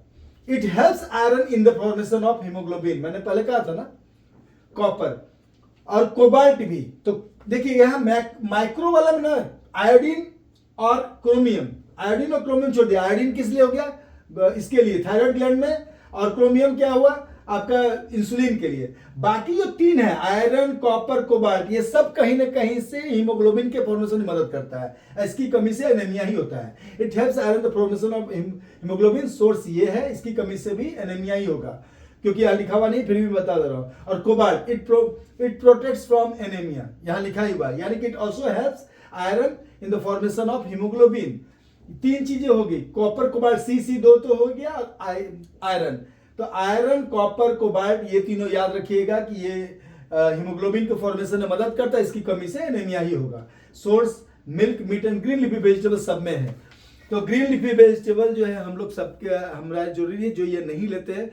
It helps iron in the formation of haemoglobin, मैंने पहले कहा था ना, कॉपर और कोबाल्ट भी। तो देखिए यहाँ माइक्रो वाला में ना आयोडीन और क्रोमियम, आयोडीन और क्रोमियम छोड़ दिया। आयोडीन किस लिए हो गया? इसके लिए थायराइड ग्लैंड में, और क्रोमियम क्या हुआ आपका? इंसुलिन के लिए। बाकी जो 3 है आयरन, कॉपर, कोबाल्ट, ये सब कहीं ना कहीं से हीमोग्लोबिन के फॉर्मेशन में मदद करता है। इसकी कमी से एनीमिया ही होता है। It helps iron the formation of haemoglobin. Source ये है, इसकी कमी से भी एनीमिया ही होगा, क्योंकि यहाँ लिखा हुआ नहीं, फिर भी बता दे रहा हूं। और cobalt it protects from anaemia, यहाँ लिखा ही हुआ, यानी कि it also helps iron in the formation of haemoglobin. 3 चीजें होगी, कॉपर, कोबाल्ट, C2 तो हो गया, आयरन। तो आयरन, कॉपर, कोबाल्ट, ये तीनों याद रखिएगा कि ये हीमोग्लोबिन के फॉर्मेशन में मदद करता है। इसकी कमी से एनीमिया ही होगा। Source milk, meat and green leafy vegetable सब में है। तो ग्रीन लीफी वेजिटेबल जो है हम लोग सबके हमारा जरूरी है, जो ये नहीं लेते हैं।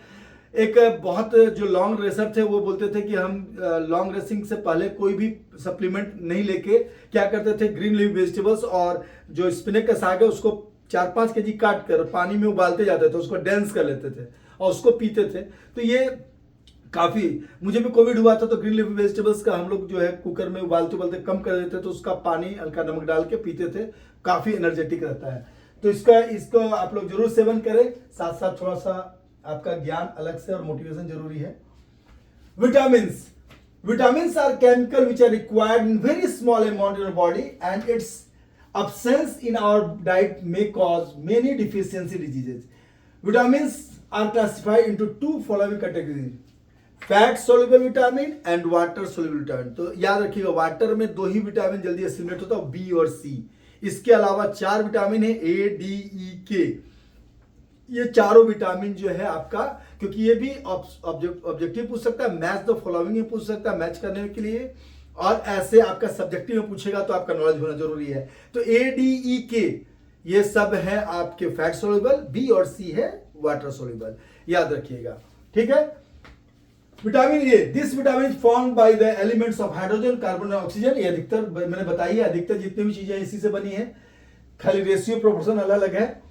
एक बहुत जो लॉन्ग रेसर थे वो बोलते थे कि हम लॉन्ग रेसिंग से पहले कोई भी सप्लीमेंट नहीं लेके क्या करते थे, ग्रीन लीफ वेजिटेबल्स और जो स्पिनच का साग है उसको 4-5 केजी काट कर पानी में उबालते जाते थे, उसको डेंस कर लेते थे और उसको पीते थे। तो ये काफी, मुझे भी कोविड हुआ था तो ग्रीन लीफ वेजिटेबल्स का हम लोग जो है कुकर में उबालते उबालते कम कर देते, तो उसका पानी हल्का नमक डाल के पीते थे, काफी एनर्जेटिक रहता है। तो इसको आप लोग जरूर सेवन करें, साथ साथ थोड़ा सा आपका ज्ञान अलग से और मोटिवेशन जरूरी है। Vitamins are chemical which are required in very small amount in your body and its absence in our diet may cause many deficiency diseases. Vitamins are classified into 2 following categories: fat soluble vitamin and water soluble vitamin. तो याद रखिएगा, वाटर में 2 ही विटामिन जल्दी एसिमिलेट होता है, बी और सी। इसके अलावा 4 विटामिन है, ए, डी, ई, के। ये चारों विटामिन जो है आपका, क्योंकि ये भी ऑब्जेक्टिव पूछ सकता है, मैच द फॉलोइंग में पूछ सकता है मैच करने के लिए, और ऐसे आपका सब्जेक्टिव में पूछेगा तो आपका नॉलेज होना जरूरी है। तो ए, डी, ई, के ये सब है आपके फैट सोल्यूबल, बी और सी है वाटर सोल्यूबल, याद रखिएगा, ठीक है। Vitamin A, this vitamin form by the elements of hydrogen, carbon और ऑक्सीजन। ये अधिकतर मैंने बताई है, अधिकतर जितनी भी चीजें इसी से बनी है, खाली रेशियो प्रोपोर्शन अलग अलग है।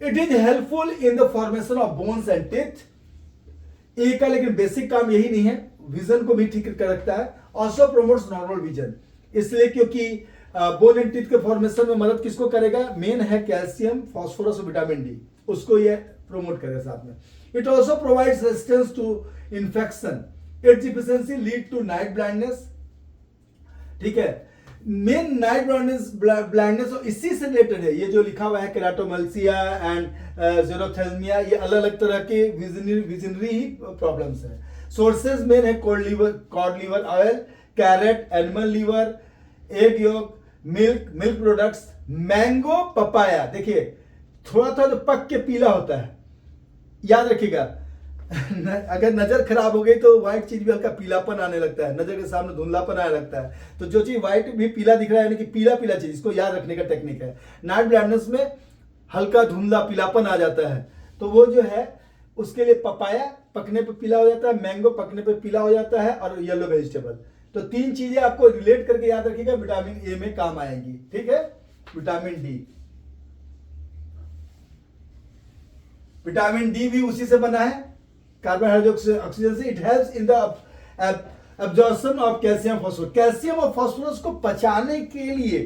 It is helpful in the formation of bones and teeth. A का लेकिन बेसिक काम यही नहीं है, विजन को भी ठीक कर रखता है। ऑल्सो प्रोमोट्स नॉर्मल विजन, इसलिए क्योंकि बोन एंड टीथ के फॉर्मेशन में मदद किसको करेगा? मेन है कैल्शियम, फास्फोरस और विटामिन डी, उसको ये प्रोमोट करेगा साथ में। It also provides resistance to infection. Its deficiency lead to night blindness, ठीक है। मेन नाइट ब्लाइंडनेस इसी से रिलेटेड है। ये जो लिखा हुआ है केराटोमल्सिया एंड जेरोथेल्मिया, ये अलग अलग तरह के विजनरी ही प्रॉब्लम्स है। सोर्सेज मेन है cod liver oil, carrot, animal liver, egg yolk, milk products, mango, papaya. देखिए थोड़ा थोड़ा तो पक के पीला होता है, याद रखिएगा। अगर नजर खराब हो गई तो व्हाइट चीज भी हल्का पीलापन आने लगता है, नजर के सामने धुंधलापन आने लगता है। तो जो चीज व्हाइट भी पीला दिख रहा है, यानी कि पीला पीला चीज, इसको याद रखने का टेक्निक है। नाइट ब्लाइंडनेस में हल्का धुंधला पीलापन आ जाता है, तो वो जो है उसके लिए पपाया पकने पे पीला हो जाता है, मैंगो पकने पे पीला हो जाता है, और येलो वेजिटेबल। तो 3 चीजें आपको रिलेट करके याद रखिएगा, विटामिन ए में काम आएंगी, ठीक है। विटामिन डी भी उसी से बना है, कार्बन हाइड्रोक्साइड ऑक्सीजन से। It helps in the absorption of calcium phosphorus. Calcium और फास्फोरस को पचाने के लिए,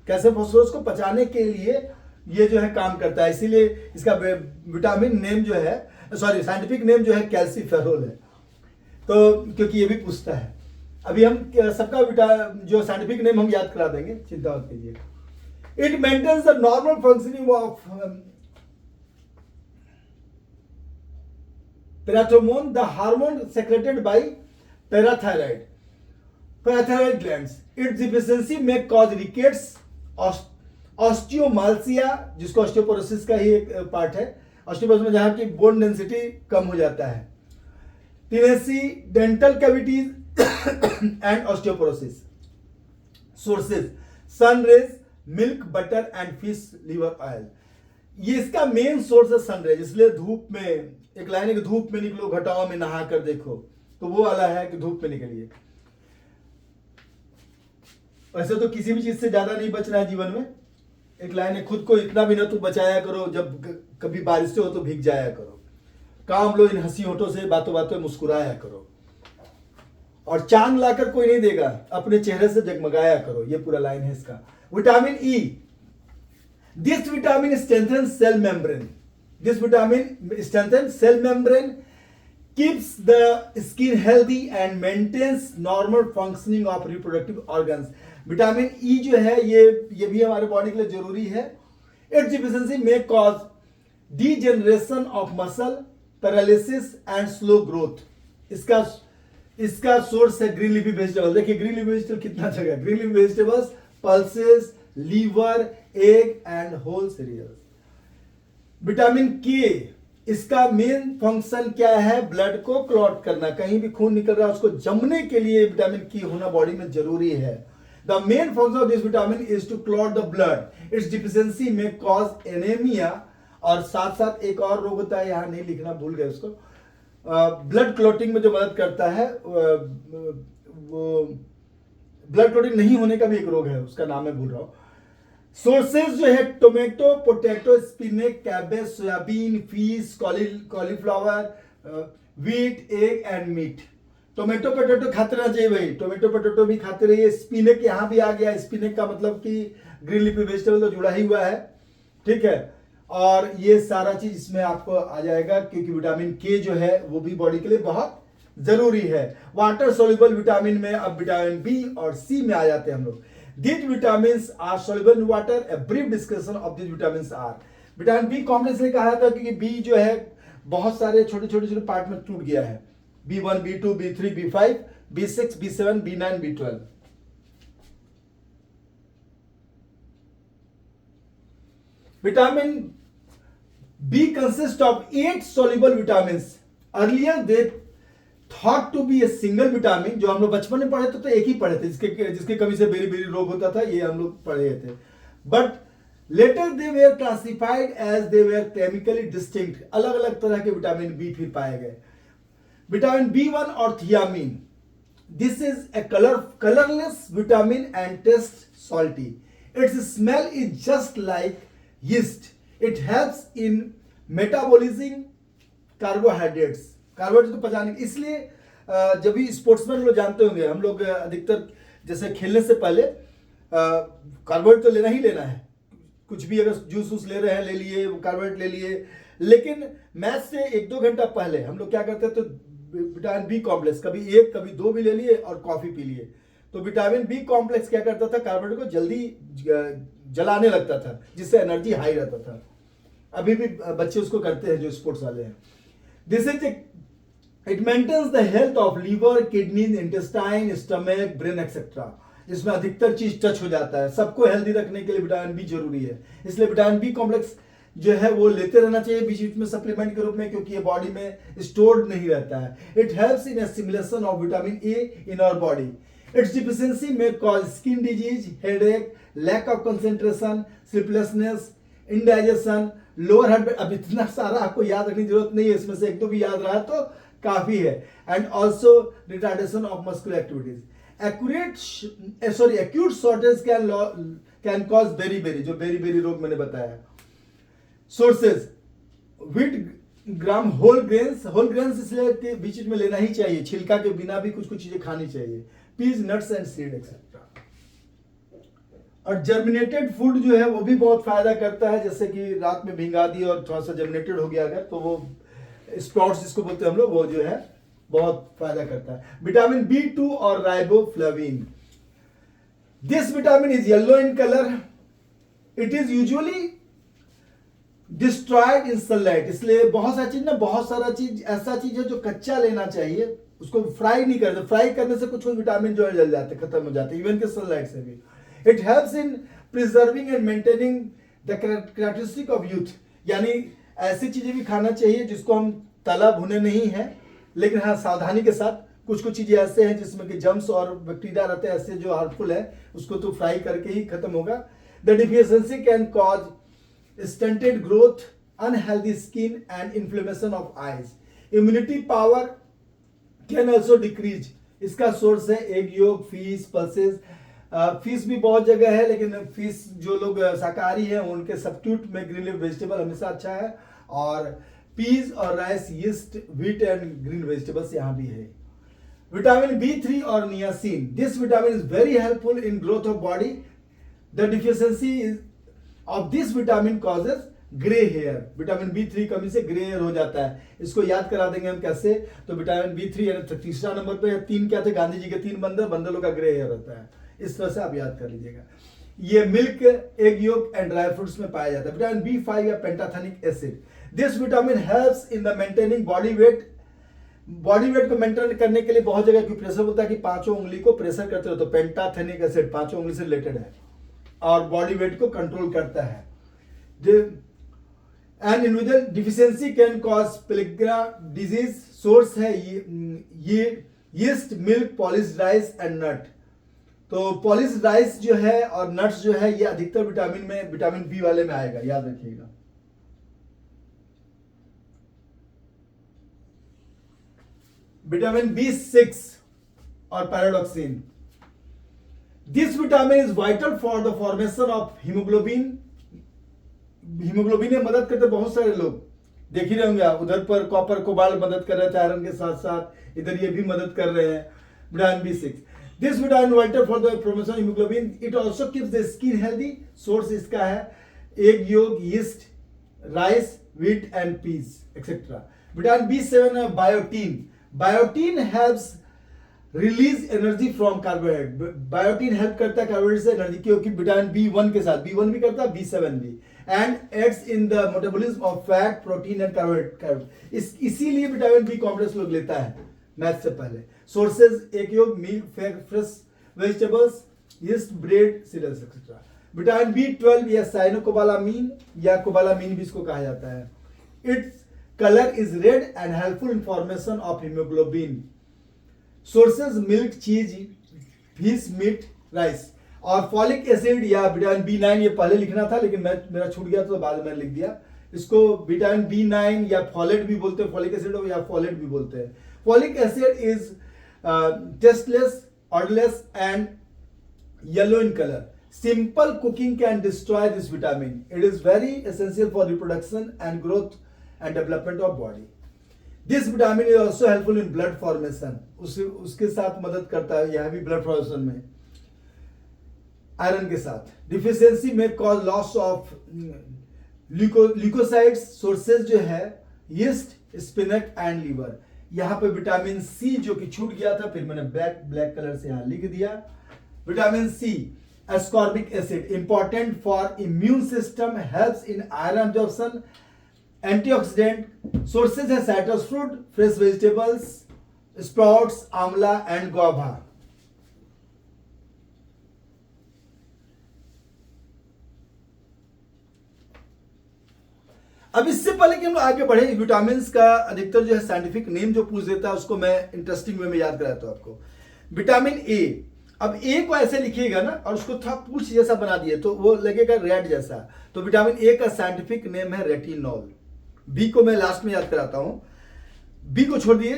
कैल्शियम फास्फोरस को पचाने के लिए ये जो है काम करता है, इसीलिए इसका विटामिन नेम जो है, सॉरी साइंटिफिक नेम जो है कैल्सीफेरोल है। तो क्योंकि ये भी पूछता है, अभी हम सबका जो साइंटिफिक नेम हम याद करा देंगे, चिंता मत कीजिए। It maintains the normal functioning of parathormone, the hormone secreted by parathyroid glands. Its deficiency may cause rickets, osteomalacia, जिसको ऑस्टियोपोरोसिस का ही एक पार्ट है, ऑस्टियोपोरोसिस में जहां की बोन डेंसिटी कम हो जाता है, टिनेसी, dental cavities and osteoporosis. Sources sun rays, milk, butter and fish liver oil. ये इसका मेन सोर्स है सन रेज, इसलिए धूप में, एक लाइन है कि धूप में निकलो घटाओं में नहा कर देखो, तो वो वाला है कि धूप में निकलिए। वैसे तो किसी भी चीज से ज्यादा नहीं बचना है जीवन में, एक लाइन है, खुद को इतना भी ना तू बचाया करो, जब कभी बारिश से हो तो भीग जाया करो, काम लो इन हंसी होठों से, बातों बातों में मुस्कुराया करो, और चांद लाकर कोई नहीं देगा, अपने चेहरे से जगमगाया करो। ये पूरा लाइन है इसका। Vitamin E, This vitamin strengthens cell membrane. This vitamin strengthens cell membrane, keeps the skin healthy and maintains normal functioning of reproductive organs. Vitamin E जो है ये भी हमारे बॉडी के लिए जरूरी है. Its deficiency may cause degeneration of muscle, paralysis and slow growth. इसका सोर्स है ग्रीन लीफी वेजिटेबल. देखिए ग्रीन लीफी वेजिटेबल कितना जगह है. Green leafy vegetables, pulses, liver, egg and whole cereals. Vitamin K, इसका मेन फंक्शन क्या है? ब्लड को क्लॉट करना. कहीं भी खून निकल रहा है उसको जमने के लिए विटामिन के होना बॉडी में जरूरी है. The main function of this vitamin is to clot the blood. Its deficiency में कॉज एनेमिया. और साथ साथ एक और रोग होता है, यहां नहीं लिखना, भूल गए उसको. ब्लड क्लॉटिंग में जो मदद करता है, वो ब्लड क्लॉटिंग नहीं होने का भी एक रोग है, उसका नाम मैं भूल रहा हूं. सोर्सेज जो है tomato, potato, spinach, cabbage, soybean, fish, cauliflower, wheat, egg and meat. Tomato potato खाते रहना चाहिए भाई. टोमेटो पोटैटो भी खाते रहिए. स्पिनच यहां भी आ गया. स्पिनच का मतलब कि ग्रीन लीफी वेजिटेबल तो जुड़ा ही हुआ है, ठीक है. और ये सारा चीज इसमें आपको आ जाएगा, क्योंकि विटामिन के जो है वो भी बॉडी के लिए बहुत जरूरी है. वाटर सोल्यूबल विटामिन में अब विटामिन बी और सी में आ जाते हैं हम लोग. These vitamins are soluble in water. A brief discussion of these vitamins are. Vitamin B complex ने कहा था क्योंकि बी जो है बहुत सारे छोटे छोटे पार्ट में टूट गया है. B1, B2, B3, B5, B6, B7, B9, B12. Vitamin B consists of 8 soluble vitamins. Earlier they thought to be a single vitamin. जो हम लोग बचपन में पढ़े थे तो एक ही पढ़े थे, जिसके कमी से बेरी बेरी रोग होता था, ये हम लोग पढ़े थे. But later they were classified as they were chemically distinct. अलग अलग तरह के विटामिन बी फिर पाए गए. विटामिन B1 और thiamine. This is a colourless vitamin and taste salty. Its smell is just like yeast. It helps in metabolism carbohydrates. Carbohydrate को पचाने, इसलिए जब भी स्पोर्ट्समैन लोग जानते होंगे, हम लोग अधिकतर जैसे खेलने से पहले कार्बोहाइड्रेट तो लेना ही लेना है. कुछ भी अगर जूस वूस ले रहे हैं ले लिए, कार्बोहाइड्रेट ले लिए. लेकिन मैच से 1-2 घंटा पहले हम लोग क्या करते थे, तो विटामिन बी कॉम्प्लेक्स कभी 1 कभी 2 भी ले लिए और कॉफी पी लिए. तो विटामिन बी कॉम्प्लेक्स क्या करता था, कार्बोहाइड्रेट को जल्दी जलाने लगता था, जिससे एनर्जी हाई रहता था. अभी भी बच्चे उसको करते हैं जो स्पोर्ट्स वाले हैं. This is it maintains the health of liver, kidneys, intestine, stomach, brain etcetera. इसमें अधिकतर चीज टच हो जाता है. सबको हेल्दी रखने के लिए विटामिन बी जरूरी है. इसलिए विटामिन बी कॉम्प्लेक्स जो है वो लेते रहना चाहिए बीच बीच में सप्लीमेंट के रूप में, क्योंकि ये बॉडी में स्टोर्ड नहीं रहता है. It helps in assimilation of vitamin A in our body. It's deficiency में cause skin disease, headache, lack of concentration, sleeplessness, indigestion, lower heart. अब इतना सारा आपको याद रखने की जरूरत नहीं है, इसमें से 1-2 भी याद रहा तो काफी है. And also retardation of muscular activities. Acute shortage can cause beri जो बेरी रोग मैंने बताया. Sources wheat, gram, whole grains इसलिए बीच में लेना ही चाहिए. छिलका के बिना भी कुछ चीजें खानी चाहिए. Peas, nuts and seed etcetera. और जर्मिनेटेड फूड जो है वो भी बहुत फायदा करता है. जैसे कि रात में भिंगा दी और थोड़ा सा जर्मिनेटेड हो गया अगर, तो वो स्प्राउट्स जिसको बोलते हैं हम लोग, वो जो है बहुत फायदा करता है. विटामिन B2 और riboflavin. This vitamin is yellow in colour. It is usually destroyed in sunlight. इसलिए बहुत सारा चीज ऐसा चीज है जो कच्चा लेना चाहिए, उसको फ्राई नहीं करते. फ्राई करने से कुछ विटामिन जो है जल जाते, खत्म हो जाते, इवन के सनलाइट से भी. It helps in preserving and maintaining the characteristic of youth. यानी ऐसी चीजें भी खाना चाहिए जिसको हम तला भुने नहीं है, लेकिन हाँ सावधानी के साथ. कुछ चीजें ऐसे हैं जिसमें कि जम्स और बैक्टीरिया रहते हैं ऐसे जो हार्मफुल है, उसको तो फ्राई करके ही खत्म होगा. The deficiency can cause stunted growth, unhealthy skin and inflammation of eyes. Immunity power can also decrease. इसका सोर्स है एग योग, फिश, पल्सेस. फिश भी बहुत जगह है, लेकिन फिश जो लोग शाकाहारी हैं उनके सब्स्टिट्यूट में ग्रीन लीफ वेजिटेबल हमेशा अच्छा है. और पीज और rice, yeast, wheat and green vegetables यहाँ भी है. विटामिन B3 और niacin. This vitamin is very helpful in growth of body. The deficiency of this vitamin causes grey hair. Vitamin B3 कमी से ग्रे हेयर हो जाता है। इसको याद करा देंगे हम कैसे, तो विटामिन B3 यानी तीसरा नंबर पे, 3 क्या थे, गांधी जी के 3 बंदरों का ग्रे हेयर होता है। इस तरह से आप याद कर लीजिएगा। ये milk, egg yolk and dry fruits में पाया जाता है। विटामिन B5 या pantothenic acid, this vitamin helps in the maintaining body weight. Body weight को मेंटेन करने के लिए बहुत जगह क्यों प्रेशर बोलता है कि पांचों उंगली को प्रेशर करते हो, तो पेंटाथेनिक एसिड पांचों उंगली से रिलेटेड है और बॉडी वेट को कंट्रोल करता है। An individual deficiency can cause pellagra disease. Source है ये yeast, milk, polished rice and nut. तो पॉलिश्ड राइस जो है और नट्स जो है ये अधिकतर विटामिन बी वाले में आएगा, याद रखिएगा। विटामिन B6 और pyridoxine, this vitamin is vital for the formation of haemoglobin. Haemoglobin में मदद करते बहुत सारे लोग, देख ही रहे होंगे आप, उधर पर कॉपर कोबाल्ट मदद कर रहे थे आयरन के साथ साथ, इधर ये भी मदद कर रहे हैं। Vitamin B6, this vitamin vital for the formation of haemoglobin, it also keeps the skin healthy. Source इसका है egg yolk, yeast, rice, wheat and peas etcetera. Vitamin B7 है biotin. Biotin helps release energy from carbohydrate. Biotin help करता है कार्बोहाइड्रेट से एनर्जी, क्योंकि विटामिन B1 के साथ B1 भी करता है, B7 भी, and aids in the metabolism of fat, protein and carbohydrate. इसीलिए विटामिन बी कॉम्प्लेक्स लोग लेता है मैथ से पहले। सोर्सेज एक yolk, milk, fresh vegetables, yeast, bread, cereals etcetera. Vitamin B12 या साइनोकोबालामीन या कोबालामीन भी इसको कहा जाता है। Its colour is red and helpful in formation of haemoglobin. Sources milk, चीज, फिश, मीट, राइस। और फॉलिक एसिड या विटामिन B9, ये पहले लिखना था लेकिन मेरा छूट गया तो बाद में मैंने लिख दिया। इसको विटामिन B9 या फॉलेट भी बोलते हैं, फॉलिक एसिड या फॉलेट भी बोलते हैं। Folic acid is tasteless, odourless and yellow in colour. Simple cooking can destroy this vitamin. It is very essential for reproduction and growth and development of body. This vitamin is also helpful in blood formation. उसके साथ मदद करता है, यह भी ब्लड फॉर्मेशन में आयरन के साथ। डिफिशियंसी में cause loss of leucocytes. Sources जो है यीस्ट, स्पिनच एंड लीवर। यहां पे विटामिन सी जो कि छूट गया था, फिर मैंने ब्लैक कलर से यहां लिख दिया। Vitamin C, ascorbic acid, important for immune system, helps in iron absorption, antioxidant. Sources है citrus fruit, fresh vegetables, sprouts, amla and guava. अब इससे पहले कि हम आगे बढ़े, विटामिन का अधिकतर जो है साइंटिफिक नेम जो पूछ देता है उसको मैं इंटरेस्टिंग वे में याद कराता हूं आपको। विटामिन ए, अब ए को ऐसे लिखिएगा ना और उसको था पूछ जैसा बना दिए तो वो लगेगा रेड जैसा, तो विटामिन ए का साइंटिफिक नेम है रेटिनॉल। बी को मैं लास्ट में याद कराता हूं, बी को छोड़ दिए,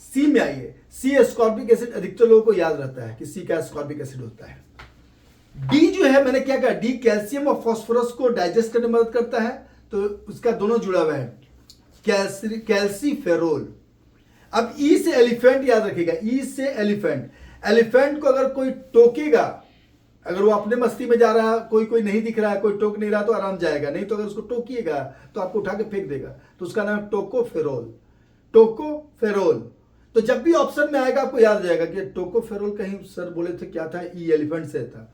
सी में आइए। सी एस्कॉर्बिक एसिड, अधिकतर लोगों को याद रहता है कि सी का एस्कॉर्बिक एसिड होता है। डी जो है मैंने क्या कहा, डी कैल्शियम और फास्फोरस को डाइजेस्ट करने में मदद करता है, तो उसका दोनों जुड़ा हुआ है, कैल्सीफेरोल। अब ई से एलिफेंट याद रखिएगा, ई से एलिफेंट। एलिफेंट को अगर कोई टोकेगा, अगर वो अपने मस्ती में जा रहा है, कोई नहीं दिख रहा है, कोई टोक नहीं रहा तो आराम जाएगा, नहीं तो अगर उसको टोकिएगा तो आपको उठा के फेंक देगा, तो उसका नाम है टोकोफेरोल। टोकोफेरोल, तो जब भी ऑप्शन में आएगा आपको याद आ जाएगा कि टोकोफेरोल, कहीं सर बोले थे क्या था, ई एलिफेंट से था,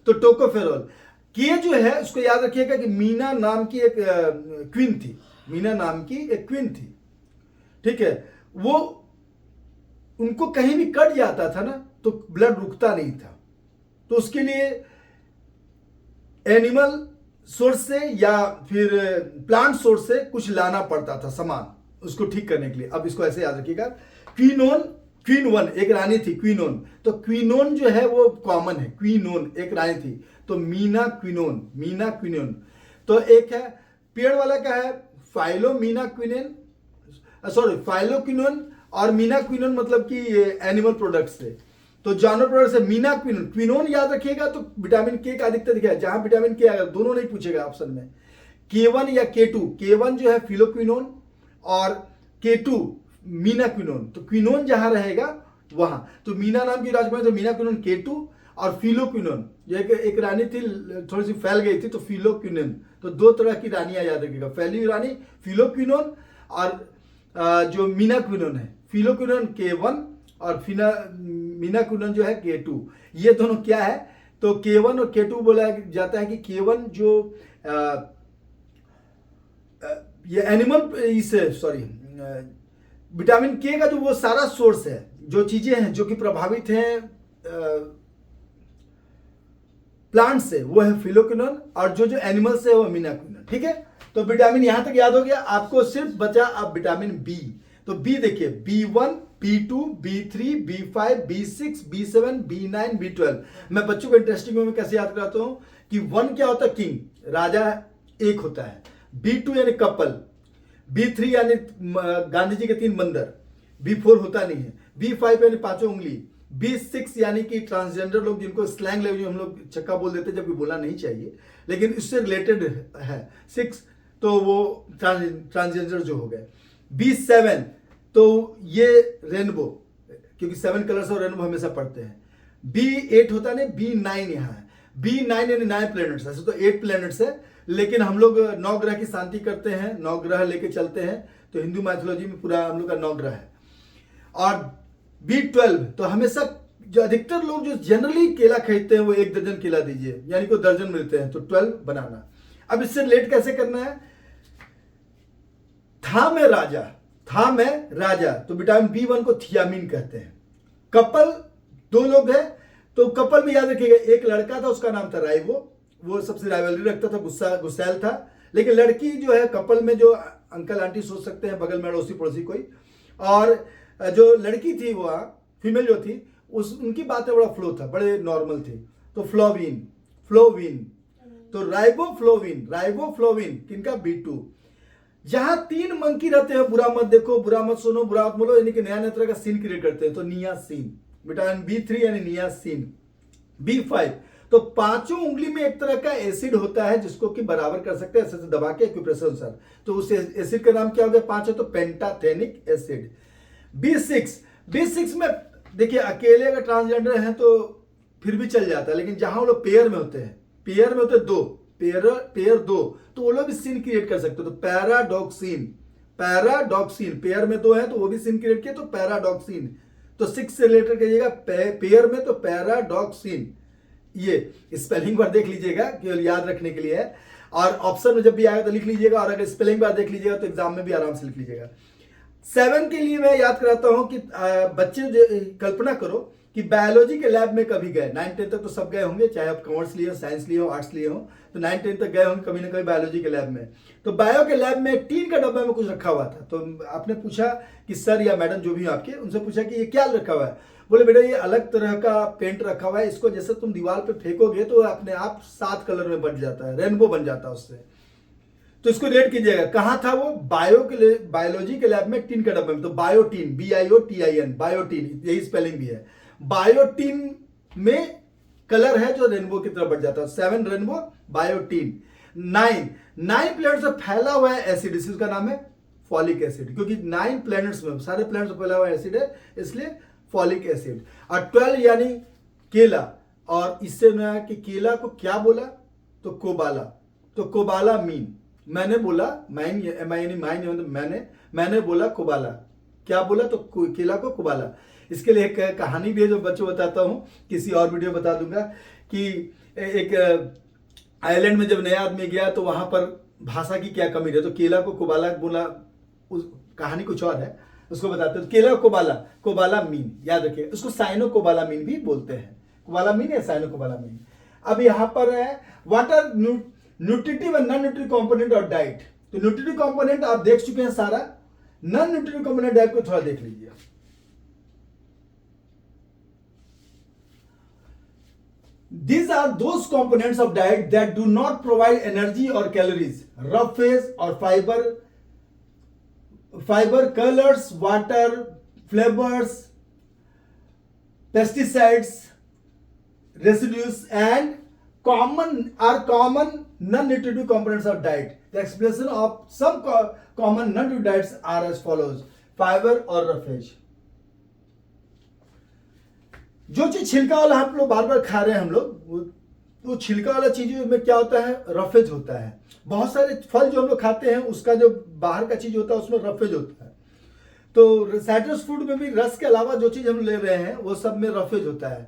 तो टोकोफेरोल। के जो है उसको याद रखिएगा कि मीना नाम की एक क्वीन थी, मीना नाम की एक क्वीन थी, ठीक है। वो उनको कहीं भी कट जाता था ना तो ब्लड रुकता नहीं था, तो उसके लिए एनिमल सोर्स से या फिर प्लांट सोर्स से कुछ लाना पड़ता था सामान उसको ठीक करने के लिए। अब इसको ऐसे याद रखिएगा, क्वीनोन एक रानी थी, क्वीनोन, तो क्वीनोन जो है वो कॉमन है, क्वीनोन एक रानी थी, तो मीना क्वीनोन। तो एक है पेड़ वाला का है फाइलोक्विनोन, और मीना क्वीनोन मतलब कि एनिमल प्रोडक्ट से, तो जानवर प्रोडक्ट से मीना क्वीनोन याद रखिएगा। तो विटामिन के का अधिकतर दिखा है, जहां विटामिन के आएगा दोनों नहीं पूछेगा ऑप्शन में, K1 या K2। K1 जो है फिलोक्विनोन और K2 मीना क्वीनोन, तो क्वीनोन जहां रहेगा वहां, तो मीना नाम की राजकुमारी तो मीना क्वीनोन K2, और फिलोक्विनोन, ये एक रानी थी थोड़ी सी फैल गई थी तो फिलोक्विनोन। तो दो तरह की रानियां याद रखिएगा, फैली हुई रानी फिलोक्विनोन और जो मीनाक्विनोन है, फिलोक्विनोन K1 और मीनाक्विनोन जो है K2। ये दोनों क्या है, तो K1 और K2 बोला जाता है कि K1 जो ये एनिमल इसे सॉरी विटामिन के का जो वो सारा सोर्स है, जो चीजें हैं जो कि प्रभावित हैं प्लांट से, वो है फिलोक्विनोन, और जो जो एनिमल्स है वो मीनाक्विनोन। ठीक है, तो विटामिन यहां तक याद हो गया। आपको सिर्फ बचा अब विटामिन बी। तो बी देखिए, B1, B2, B3, B5, B6, B7, B9, B12। मैं बच्चों को इंटरेस्टिंग वे में कैसे याद कराता हूं कि 1 क्या होता है, किंग, राजा एक होता है। B2 यानी कपल, B3 यानी गांधी जी के 3 बंदर, B4 होता नहीं है, B5 यानी 5 उंगली, B6 यानी कि ट्रांसजेंडर लोग, जिनको स्लैंग लैंग्वेज हम लोग चक्का बोल देते हैं जबकि बोलना नहीं चाहिए, लेकिन इससे रिलेटेड है 6, तो वो ट्रांसजेंडर जो हो गए। B7 तो ये रेनबो, क्योंकि 7 कलर्स और रेनबो हमेशा पढ़ते हैं। B8 होता नहीं, B9 यहाँ है। B9 यानी 9 प्लैनेट्स, ऐसे तो 8 प्लैनेट्स है, लेकिन हम लोग 9 ग्रह की शांति करते हैं, 9 ग्रह लेके चलते हैं, तो हिंदू मैथोलॉजी में पूरा हम लोग का 9 ग्रह है। और B12 तो हमेशा जो अधिकतर लोग जो जनरली केला खरीदते हैं वो 1 दर्जन केला दीजिए, यानी कि दर्जन मिलते हैं, तो 12 बनाना। अब इससे रिलेट कैसे करना है, था में राजा, तो विटामिन B1 को थियामिन कहते हैं। कपल 2 लोग हैं, तो कपल में याद रखिएगा, एक लड़का था उसका नाम था राइवो, वो सबसे राइवलरी रखता था, गुस्सैल था। लेकिन लड़की जो है कपल में, जो अंकल आंटी सोच सकते हैं, बगल में अड़ोसी पड़ोसी कोई, और जो लड़की थी वो फीमेल जो थी, उनकी बातें बड़ा फ्लो था, बड़े नॉर्मल थी। तो फ्लोविन, तो राइबोफ्लोविन किनका, B2। जहां 3 मंकी रहते हैं, बुरा मत देखो, बुरा मत सुनो, बुरा मत बोलो, यानी कि नया तरह का सीन क्रिएट करते हैं, तो नियासिन। विटामिन B3 यानी नियासिन। B5 तो 5 उंगली में एक तरह का एसिड होता है जिसको कि बराबर कर सकते हैं ऐसे दबा के एक्यूप्रेशर अनुसार, तो उस एसिड का नाम क्या हो गया, 5 है तो पेंटाथेनिक एसिड। B6 में देखिए, अकेले अगर ट्रांसजेंडर हैं तो फिर भी चल जाता है, लेकिन जहां वो लोग पेयर में होते हैं, पेयर 2, तो वो लोग भी सीन क्रिएट कर सकते हो, तो पैराडॉक्सिन, पेयर में 2 है तो वो भी सीन क्रिएट किया, तो पैराडॉक्सिन। तो 6 से रिलेटेड करिएगा, पेयर में तो पैराडॉक्सिन। ये स्पेलिंग बार देख लीजिएगा, केवल याद रखने के लिए है, और ऑप्शन में जब भी आएगा तो लिख लीजिएगा, और अगर स्पेलिंग बार देख लीजिएगा तो एग्जाम में भी आराम से लिख लीजिएगा। 7 के लिए मैं याद कराता हूं कि बच्चे कल्पना करो कि बायोलॉजी के लैब में कभी गए, 9-10 तक तो सब गए होंगे, चाहे आप कॉमर्स लिए हो, साइंस लिए हो, आर्ट्स लिए हो, तो 9-10 तक गए होंगे कभी ना कभी बायोलॉजी के लैब में। तो बायो के लैब में टीन का डब्बा में कुछ रखा हुआ था, तो आपने पूछा कि सर या मैडम जो भी आपके, उनसे पूछा कि ये क्या रखा हुआ है, बोले बेटा ये अलग तरह का पेंट रखा हुआ है, इसको जैसे तुम दीवार पे फेंकोगे तो अपने आप 7 कलर में बन जाता है, रेनबो बन जाता है उससे। तो इसको रेड कीजिएगा, कहां था वो, बायोलॉजी के लैब में टीन का डब्बा में, तो बायोटीन, BIOTIN, बायोटीन, यही स्पेलिंग भी है। बायोटीन में कलर है जो रेनबो की तरफ बढ़ जाता है, 7 रेनबो, बायोटीन। 9 प्लैनेट्स में फैला हुआ है एसिड, इसका नाम है फॉलिक एसिड, क्योंकि 9 प्लैनेट्स में, सारे प्लैनेट्स में फैला हुआ एसिड है, इसलिए फॉलिक एसिड। और 12 यानी केला, और इससे नया कि केला को क्या बोला, तो कोबाला, तो कोबाला मीन, मैंने बोला मैंने बोला कोबाला, क्या बोला, तो केला को कोबाला। इसके लिए एक कहानी भी है जो बच्चों बताता हूं, किसी और वीडियो बता दूंगा, कि एक आइलैंड में जब नया आदमी गया तो वहां पर भाषा की क्या कमी है, तो केला को कोबाला बोला, उस कहानी कुछ और है, उसको बताते हैं। तो केला कोबाला मीन, याद रखिए, उसको साइनो कोबाला मीन भी बोलते हैं, कोबाला मीन या साइनो कोबाला मीन। अब यहां पर है what are nutritive and non nutritive component of diet. तो न्यूट्रिटिव कंपोनेंट आप देख चुके हैं सारा, नॉन न्यूट्रिटिव कंपोनेंट डाइट को थोड़ा देख लीजिए। These are those components of diet that do not provide energy or calories, rough phase or fiber, colors, water, flavors, pesticides, residues, and common non-nutritive components of diet. The explanation of some common non-nutritive diets are as follows: fiber or roughage. जो चीज छिलका वाला हम लोग बार बार खा रहे हैं हम लोग, वो छिलका वाला चीज में क्या होता है, रफेज होता है। बहुत सारे फल जो हम लोग खाते हैं उसका जो बाहर का चीज होता है उसमें रफेज होता है। तो साइट्रस फ्रूट में भी रस के अलावा जो चीज हम ले रहे हैं वो सब में रफेज होता है।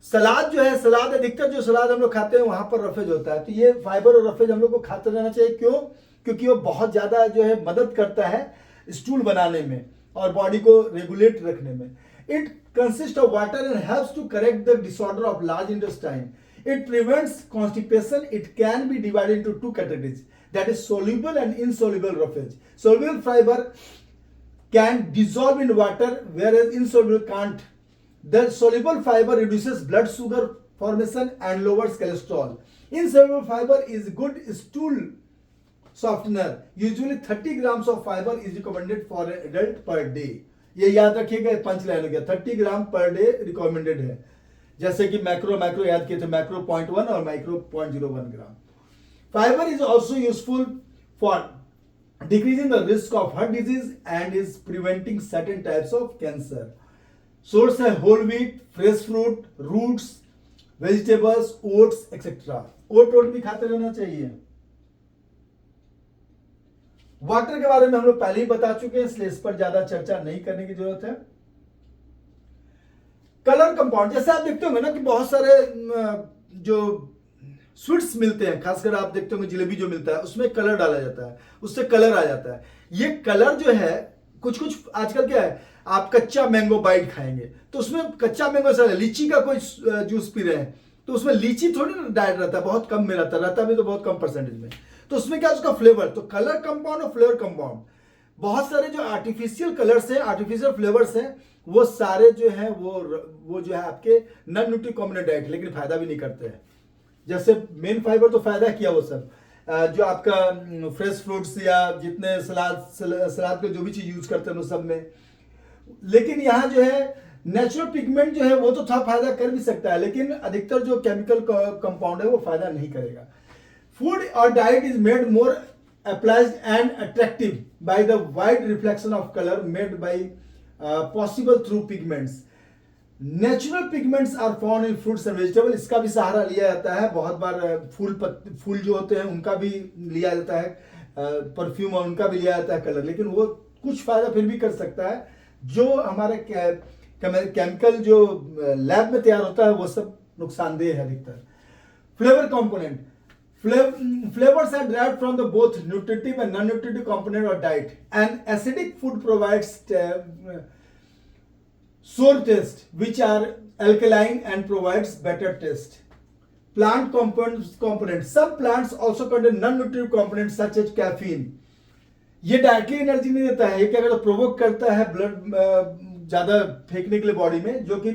सलाद जो है, सलाद अधिकतर जो सलाद हम लोग खाते हैं वहां पर रफेज होता है। तो ये फाइबर और रफेज हम लोग को खाते रहना चाहिए। क्यों? क्योंकि वो बहुत ज्यादा जो है मदद करता है स्टूल बनाने में और बॉडी को रेगुलेट रखने में। It consist of water and helps to correct the disorder of large intestine. It prevents constipation. It can be divided into two categories, that is soluble and insoluble roughage. Soluble fiber can dissolve in water, whereas insoluble can't. The soluble fiber reduces blood sugar formation and lowers cholesterol. Insoluble fiber is good stool softener. Usually 30 grams of fiber is recommended for an adult per day. ये याद रखिएगा, पंच लाइन हो गया, 30 ग्राम पर डे रिकमेंडेड है। जैसे कि मैक्रो याद किए थे, मैक्रो 0.1 और micro 0.01 gram. Fibre is also useful for decreasing the risk of heart disease and is preventing certain types of cancer. Source है whole wheat, fresh fruit, roots, vegetables, oats etcetera. Oat भी खाते रहना चाहिए। वाटर के बारे में हम लोग पहले ही बता चुके हैं, इसलिए इस पर ज्यादा चर्चा नहीं करने की जरूरत है। कलर कंपाउंड, जैसे आप देखते होंगे ना कि बहुत सारे जो स्वीट्स मिलते हैं, खासकर आप देखते होंगे जलेबी जो मिलता है उसमें कलर डाला जाता है, उससे कलर आ जाता है। ये कलर जो है कुछ आजकल क्या है, आप कच्चा मैंगो बाइट खाएंगे तो उसमें कच्चा मैंगो से लीची का कोई जूस पी रहे हैं तो उसमें लीची थोड़ी ना डाइट रहता है, बहुत कम में रहता भी तो बहुत कम परसेंटेज में। तो उसमें क्या, उसका फ्लेवर, तो कलर कंपाउंड और फ्लेवर कंपाउंड, बहुत सारे जो आर्टिफिशियल कलर्स हैं, आर्टिफिशियल फ्लेवर्स हैं, वो सारे जो है वो जो है आपके नॉन न्यूट्री कॉम्बिनेंट डाइट, लेकिन फायदा भी नहीं करते हैं। जैसे मेन फाइबर तो फायदा किया वो सब जो आपका फ्रेश फ्रूट्स या जितने सलाद के जो भी चीज यूज करते हैं उन सब में। लेकिन यहाँ जो है नेचुरल पिगमेंट जो है वो तो थोड़ा फायदा कर भी सकता है, लेकिन अधिकतर जो केमिकल कंपाउंड है वो फायदा नहीं करेगा। फूड और diet is made more applies and attractive by the wide reflection of colour made by possible through pigments. Natural pigments are found in fruits and vegetables. इसका भी सहारा लिया जाता है बहुत बार। फूल जो होते हैं उनका भी लिया जाता है, परफ्यूम और उनका भी लिया जाता है कलर, लेकिन वो कुछ फायदा फिर भी कर सकता है। जो हमारे केमिकल जो लैब में तैयार होता है वो सब नुकसानदेह है अधिकतर। Flavour component, flavors are derived from the both nutritive and non-nutritive component of diet. An acidic food provides sour taste, which are alkaline and provides better taste. Plant components. Some plants also contain non-nutritive components such as caffeine. ये डायरेक्टली एनर्जी नहीं देता है, ये क्या करता है, प्रोवोक करता है ब्लड ज्यादा फेंकने के लिए बॉडी में, जो कि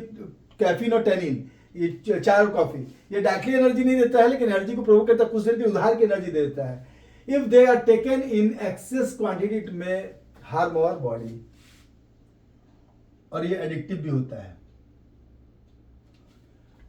कैफीन और टेनिन, ये चाय और कॉफी, ये डायरेक्टली एनर्जी नहीं देता है लेकिन एनर्जी को प्रोवोक करता है, कुछ देर की उधार की एनर्जी दे देता है। If they are taken in excess quantity it may harm our body, और ये एडिक्टिव भी होता है।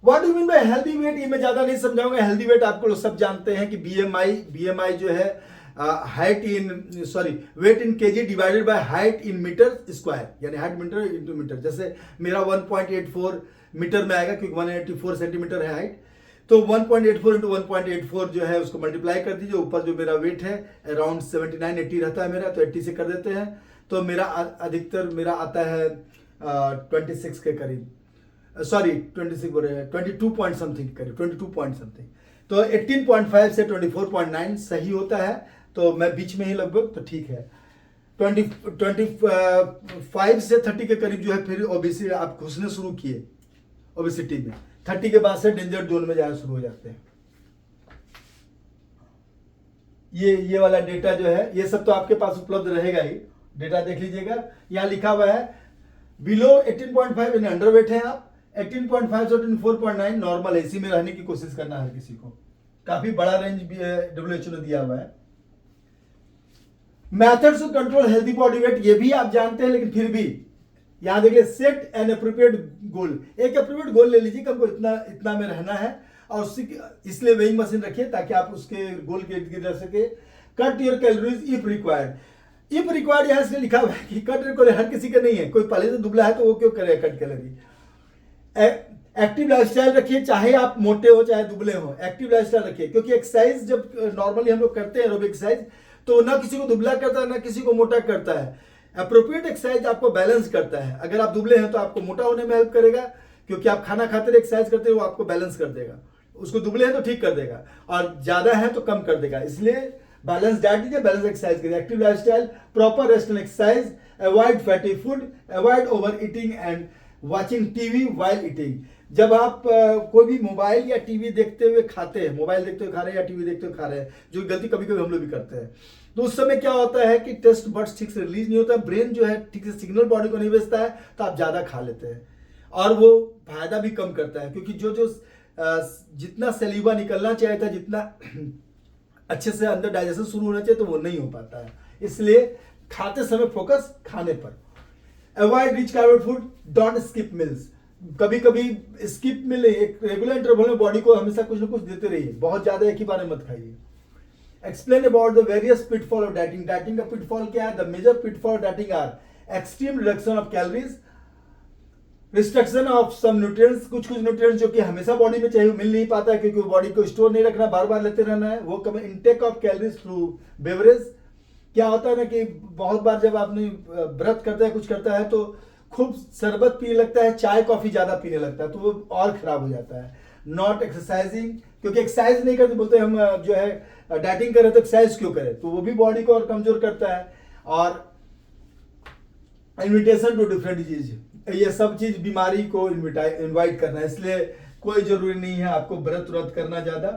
What do mean by healthy weight, ये मैं ज्यादा नहीं समझाऊंगा। हेल्दी वेट आपको लोग सब जानते हैं कि बीएमआई जो है weight in KG divided by height in metre square, यानी हाइट मीटर इंटू मीटर। जैसे मेरा 1.84 मीटर में आएगा क्योंकि 184 सेंटीमीटर है हाइट, तो 1.84 इंटू 1.84 जो है उसको मल्टीप्लाई कर दीजिए। ऊपर जो मेरा वेट है अराउंड 79-80 रहता है मेरा, तो 80 से कर देते हैं तो मेरा अधिकतर मेरा आता है 26 के करीब, सॉरी 26 बोल रहे हैं 22 पॉइंट समथिंग करीब, 22 पॉइंट समथिंग। तो 18.5 से 24.9 सही होता है, तो मैं बीच में ही लगभग, तो ठीक है। 25 से 30 के करीब जो है फिर ओबेसिटी आप घुसने शुरू किए ओबेसिटी में, 30 के बाद से डेंजर जोन में जाना शुरू हो जाते हैं। ये वाला डेटा जो है ये सब तो आपके पास उपलब्ध रहेगा ही, डेटा देख लीजिएगा। यहाँ लिखा हुआ है बिलो 18.5 यानी अंडरवेट है आप, 18.5 से 24.9 नॉर्मल है, इसी में रहने की कोशिश करना है किसी को। काफी बड़ा रेंज भी WHO ने दिया हुआ है। Methods to control healthy body weight, ये भी आप जानते हैं, लेकिन फिर भी यहां देखिए, सेट एन एप्रोप्रिएट गोल, एक एप्रोप्रिएट गोल ले लीजिए कि हमको इतना में रहना है, और इसलिए वेइंग मशीन रखिए ताकि आप उसके गोल के इर्द गिर्द रह सके। Cut your calories if required, if required यहां इसलिए लिखा हुआ है कि कट कैलोरी हर किसी का नहीं है, कोई पहले से दुबला है तो वो क्यों करे कट कैलोरी। एक्टिव लाइफस्टाइल रखिए, चाहे आप मोटे हो चाहे दुबले हो, एक्टिव लाइफस्टाइल रखिए, क्योंकि एक्सरसाइज जब नॉर्मली हम लोग करते हैं एरोबिक एक्सरसाइज, तो ना किसी को दुबला करता है ना किसी को मोटा करता है। अप्रोप्रिएट एक्सरसाइज आपको बैलेंस करता है। अगर आप दुबले हैं तो आपको मोटा होने में हेल्प करेगा, क्योंकि आप खाना खाते रहे एक्सरसाइज करते रहे, वो आपको बैलेंस कर देगा। उसको दुबले हैं तो ठीक कर देगा, और ज्यादा है तो कम कर देगा। इसलिए बैलेंस डाइट लीजिए, बैलेंस एक्सरसाइज करिए, active lifestyle, proper rest and exercise, avoid fatty food, avoid over eating and watching TV while eating. जब आप कोई भी मोबाइल या टीवी देखते हुए खाते हैं, मोबाइल देखते हुए खा रहे हैं या टीवी देखते हुए खा रहे हैं, जो गलती कभी कभी हम लोग भी करते हैं, तो उस समय क्या होता है कि टेस्ट बड्स ठीक से रिलीज नहीं होता, ब्रेन जो है ठीक से सिग्नल बॉडी को नहीं भेजता है, तो आप ज्यादा खा लेते हैं, और वो फायदा भी कम करता है, क्योंकि जो जितना सलीवा निकलना चाहिए था, जितना अच्छे से अंदर डाइजेशन शुरू होना चाहिए, तो वो नहीं हो पाता है। इसलिए खाते समय फोकस खाने पर। Avoid rich carbohydrate food, don't skip meals. कभी कभी स्किप मील, एक रेगुलर इंटरवल में बॉडी को हमेशा कुछ ना कुछ देते रहिए, बहुत ज्यादा एक ही बार में मत खाइए। Explain about the various pitfall of dieting. Dieting का पिटफॉल क्या है? The major pitfall of dieting are extreme reduction of calories, restriction of some nutrients, कुछ न्यूट्रिएंट्स जो कि हमेशा बॉडी में चाहिए मिल नहीं पाता है, क्योंकि वो बॉडी को स्टोर नहीं रखना, बार बार लेते रहना है। वो कम intake of calories through beverage. क्या होता है ना कि बहुत बार जब आपने व्रत करता है, कुछ करता है, तो खूब शरबत पीने लगता है, चाय कॉफी ज्यादा पीने लगता है, तो वो और खराब हो जाता है। नॉट एक्सरसाइजिंग, क्योंकि एक्सरसाइज नहीं करते, बोलते हम जो है डाइटिंग करें तो एक्सरसाइज क्यों करें, तो वो भी बॉडी को और कमजोर करता है। और इन्विटेशन टू डिफरेंट डिजीज, ये सब चीज बीमारी को इनवाइट करना है। इसलिए कोई जरूरी नहीं है आपको व्रत करना ज्यादा,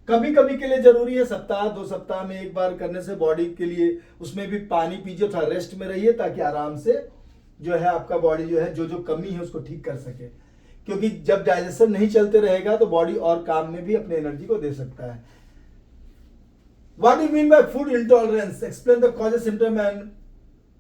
कभी कभी के लिए जरूरी है, सप्ताह 2 सप्ताह में एक बार करने से बॉडी के लिए। उसमें भी पानी पीजिए, थोड़ा रेस्ट में रहिए, ताकि आराम से जो है आपका बॉडी जो है जो कमी है उसको ठीक कर सके, क्योंकि जब डाइजेशन नहीं चलते रहेगा तो बॉडी और काम में भी अपने एनर्जी को दे सकता है। What do you mean by food intolerance? Explain the causes, symptom and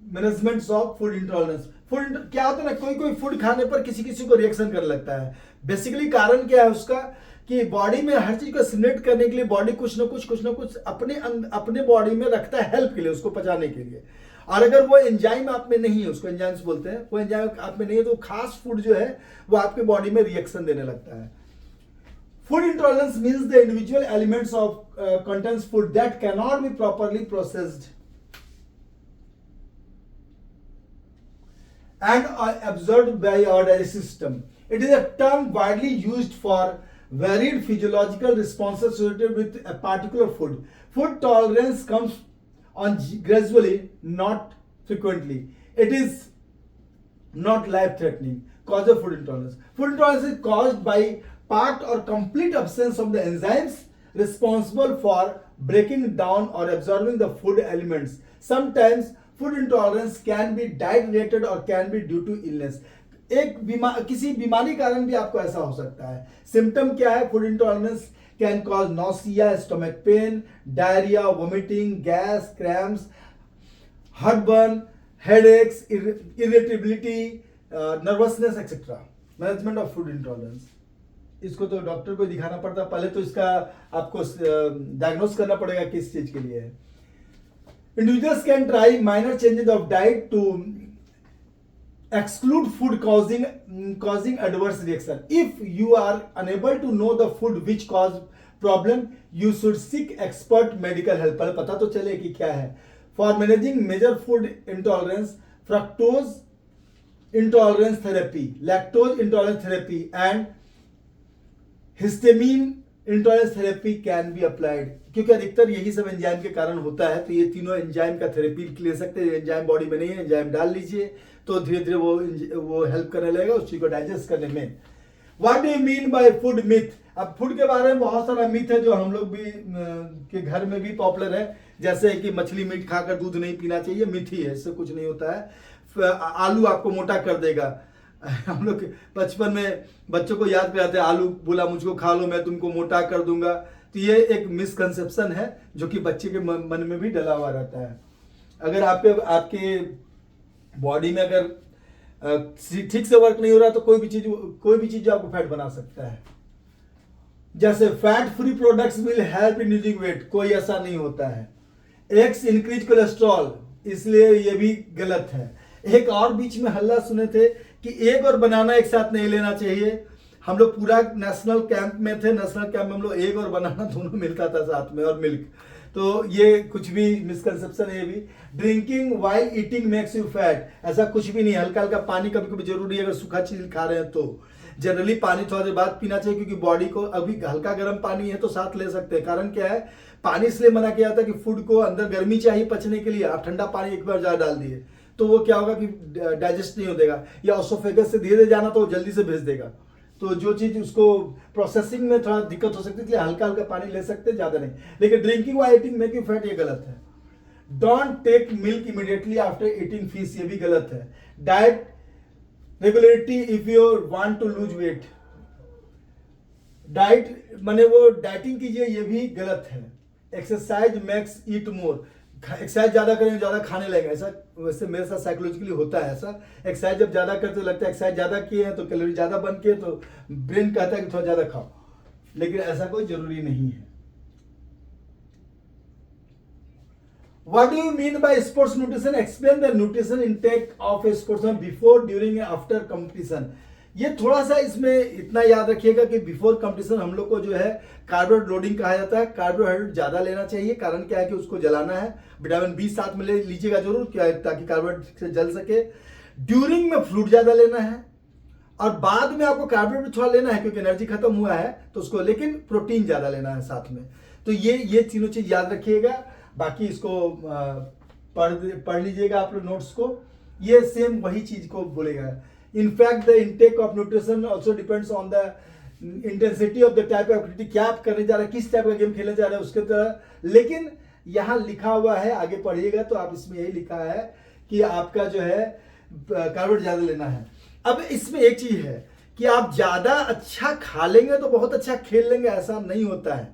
management of food intolerance. Food क्या होता है ना, कोई फूड खाने पर किसी किसी को रिएक्शन करने लगता है। बेसिकली कारण क्या है उसका, कि बॉडी में हर चीज को सिमुलेट करने के लिए बॉडी कुछ ना कुछ अपने बॉडी में रखता है हेल्प के लिए, उसको पचाने के लिए। और अगर वो एंजाइम आप में नहीं है, उसको एंजाइम्स बोलते हैं, वो एंजाइम आप में नहीं है, तो खास फूड जो है वो आपके बॉडी में रिएक्शन देने लगता है। Food intolerance means the individual elements of contents food that can not be properly processed and are absorbed by our digestive system. It is a term widely used for varied physiological responses associated with a particular food. Food tolerance comes on gradually, not frequently. It is not life-threatening. Cause of food intolerance. Food intolerance is caused by part or complete absence of the enzymes responsible for breaking down or absorbing the food elements. Sometimes food intolerance can be diet related और can be due to illness. किसी बीमारी कारण भी आपको ऐसा हो सकता है। सिम्टम क्या है? Food intolerance can cause nausea, stomach pain, diarrhoea, vomiting, gas, cramps, heartburn, headaches, irritability, nervousness etcetera. Management of food intolerance, इसको तो डॉक्टर को दिखाना पड़ता है, पहले तो इसका आपको डायग्नोस करना पड़ेगा किस चीज के लिए है। Individuals can try minor changes of diet to exclude food causing adverse reaction. If you are unable to know the food which cause problem, you should seek expert medical help. पहले पता तो चले कि क्या है। For managing major food intolerance, fructose intolerance therapy, lactose intolerance therapy, and histamine intolerance therapy can be applied. क्योंकि अधिकतर यही सब एंजाइम के कारण होता है, तो ये तीनों एंजाइम का थेरेपी ले सकते हैं। एंजाइम बॉडी में नहीं है, एंजाइम डाल लीजिए, तो धीरे धीरे वो हेल्प करने लगेगा उस चीज को डाइजेस्ट करने में। What do you mean by food myth? अब फूड के बारे में बहुत सारा मिथ है जो हम लोग भी के घर में भी पॉपुलर है, जैसे कि मछली मीट खाकर दूध नहीं पीना चाहिए, मिथ ही है, इससे कुछ नहीं होता है। आलू आपको मोटा कर देगा। हम लोग बचपन में बच्चों को याद कराते हैं, आलू बोला मुझको खा लो मैं तुमको मोटा कर दूंगा। तो ये एक मिसकंसेप्शन है जो कि बच्चे के मन में भी डला हुआ रहता है। अगर आपके बॉडी में अगर ठीक से वर्क नहीं हो रहा तो कोई भी चीज आपको फैट बना सकता है। जैसे fat free products will help in losing weight, कोई ऐसा नहीं होता है। एग्स इंक्रीज कोलेस्ट्रॉल, इसलिए ये भी गलत है। एक और बीच में हल्ला सुने थे कि एग और बनाना एक साथ नहीं लेना चाहिए। हम लोग पूरा नेशनल कैंप में थे, नेशनल कैंप में हम लोग एग और बनाना दोनों मिलता था साथ में, और मिल्क। तो ये कुछ भी मिसकंसेप्शन है ये भी। Drinking while eating makes you fat, ऐसा कुछ भी नहीं। हल्का हल्का पानी कभी कभी जरूरी है, अगर सूखा चीज खा रहे हैं तो जनरली पानी थोड़ा देर बाद पीना चाहिए, क्योंकि बॉडी को अभी हल्का गर्म पानी है तो साथ ले सकते हैं। कारण क्या है, पानी इसलिए मना किया जाता है कि फूड को अंदर गर्मी चाहिए पचने के लिए। आप ठंडा पानी एक बार ज्यादा डाल दिए तो वो क्या होगा कि डाइजेस्ट नहीं हो देगा, या ऑसोफेगस से धीरे धीरे जाना तो जल्दी से भेज देगा। तो जो चीज उसको प्रोसेसिंग में थोड़ा दिक्कत हो सकती है, इसलिए हल्का हल्का पानी ले सकते हैं, ज्यादा नहीं। लेकिन drinking while eating make you fat, ये गलत है। Don't take milk immediately after eating fish, ये भी गलत है। Diet regularity if you want to lose weight, diet माने वो डाइटिंग कीजिए, ये भी गलत है। Exercise makes eat more, exercise ज्यादा करेंगे ज्यादा खाने लगेंगे, ऐसा वैसे मेरे साथ साइकोलॉजिकली होता है ऐसा। एक्सरसाइज जब ज्यादा करते तो लगता है एक्सरसाइज ज्यादा किए हैं तो कैलोरी ज्यादा बन के, तो ब्रेन कहता है कि थोड़ा ज्यादा खाओ, लेकिन ऐसा कोई जरूरी नहीं है। What do you mean by sports nutrition? Explain the nutrition intake of a sportsman before, during and after competition. ये थोड़ा सा इसमें इतना याद रखिएगा कि बिफोर कंपटीशन हम लोग को जो है कार्बोहाइड्रेट लोडिंग कहा जाता है। कार्बोहाइड्रेट ज्यादा लेना चाहिए, कारण क्या है कि उसको जलाना है। विटामिन बी साथ में ले लीजिएगा जरूर, क्या है, ताकि कार्बोहाइड्रेट से जल सके। ड्यूरिंग में फ्रूट ज्यादा लेना है, और बाद में आपको कार्बोहाइड्रेट थोड़ा लेना है क्योंकि एनर्जी खत्म हुआ है तो उसको, लेकिन प्रोटीन ज्यादा लेना है साथ में। तो ये तीनों चीज याद रखिएगा। बाकी इसको पढ़ लीजिएगा आप लोग नोट्स को, ये सेम वही चीज को बोलेगा। In fact the intake of nutrition also depends on the intensity of the type of activity, क्या आप करने जा रहे हैं, किस टाइप का गेम खेलने जा रहे हैं उसके तरह। लेकिन यहाँ लिखा हुआ है, आगे पढ़िएगा तो आप इसमें यही लिखा है कि आपका जो है कार्बोहाइड्रेट ज्यादा लेना है। अब इसमें एक चीज है कि आप ज्यादा अच्छा खा लेंगे तो बहुत अच्छा खेल लेंगे, ऐसा नहीं होता है।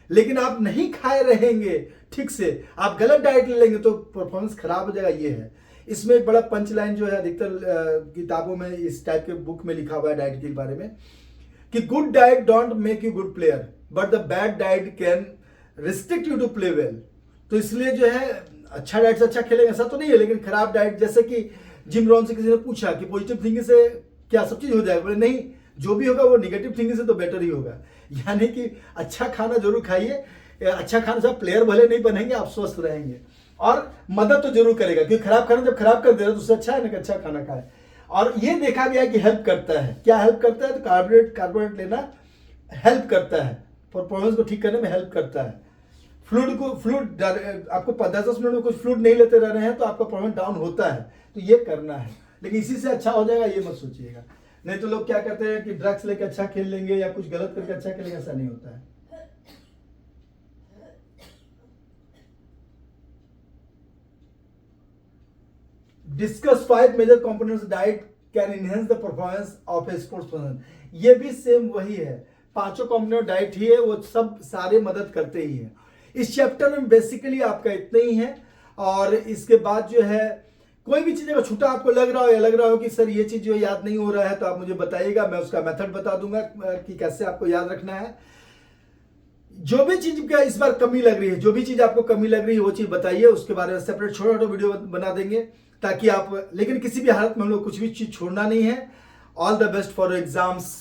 लेकिन आप नहीं खाए रहेंगे ठीक से, आप गलत डाइट ले लेंगे तो परफॉर्मेंस खराब हो जाएगा, ये है। इसमें एक बड़ा पंच लाइन जो है अधिकतर किताबों में इस टाइप के बुक में लिखा हुआ है डाइट के बारे में, कि good diet don't make you good player but the bad diet can restrict you to play well. तो इसलिए जो है अच्छा डाइट से अच्छा खेलेंगे ऐसा तो नहीं है, लेकिन खराब डाइट, जैसे कि जिम रॉन से किसी ने पूछा कि पॉजिटिव थिंकिंग से क्या सब चीज हो जाएगा, बोले नहीं, जो भी होगा वो निगेटिव थिंकिंग से तो बेटर ही होगा। यानी कि अच्छा खाना जरूर खाइए, अच्छा खाने से प्लेयर भले नहीं बनेंगे, आप स्वस्थ रहेंगे, और मदद तो जरूर करेगा, क्योंकि खराब खाना जब खराब कर दे रहा है तो उससे अच्छा है ना कि अच्छा खाना खाए। और ये देखा गया है कि हेल्प करता है। क्या हेल्प करता है? तो कार्बोहाइड्रेट लेना हेल्प करता है, परफॉर्मेंस को ठीक करने में हेल्प करता है। फ्लूइड आपको 10-10 मिनट में कुछ फ्लूइड नहीं लेते रह रहे हैं तो आपका परफॉर्मेंस डाउन होता है, तो ये करना है। लेकिन इसी से अच्छा हो जाएगा ये मत सोचिएगा। नहीं तो लोग क्या कहते हैं कि ड्रग्स लेके अच्छा खेल लेंगे या कुछ गलत करके अच्छा खेलेंगे, ऐसा नहीं होता है। Discuss 5 major components diet can enhance the performance of a sports person. ये भी सेम वही है, 5 कंपोनेंट डाइट ही है, वो सब सारे मदद करते ही है। इस चैप्टर में बेसिकली आपका इतना ही है। और इसके बाद जो है कोई भी चीज अगर छूटा आपको लग रहा हो या लग रहा हो कि सर ये चीज जो याद नहीं हो रहा है, तो आप मुझे बताइएगा, मैं उसका मेथड बता दूंगा कि कैसे आपको याद रखना है। जो भी चीज का इस बार कमी लग रही है, जो भी चीज आपको कमी लग रही है वो चीज बताइए, उसके बारे में सेपरेट छोटा छोटा वीडियो बना देंगे ताकि आप, लेकिन किसी भी हालत में हम लोग कुछ भी चीज छोड़ना नहीं है। All the best for exams.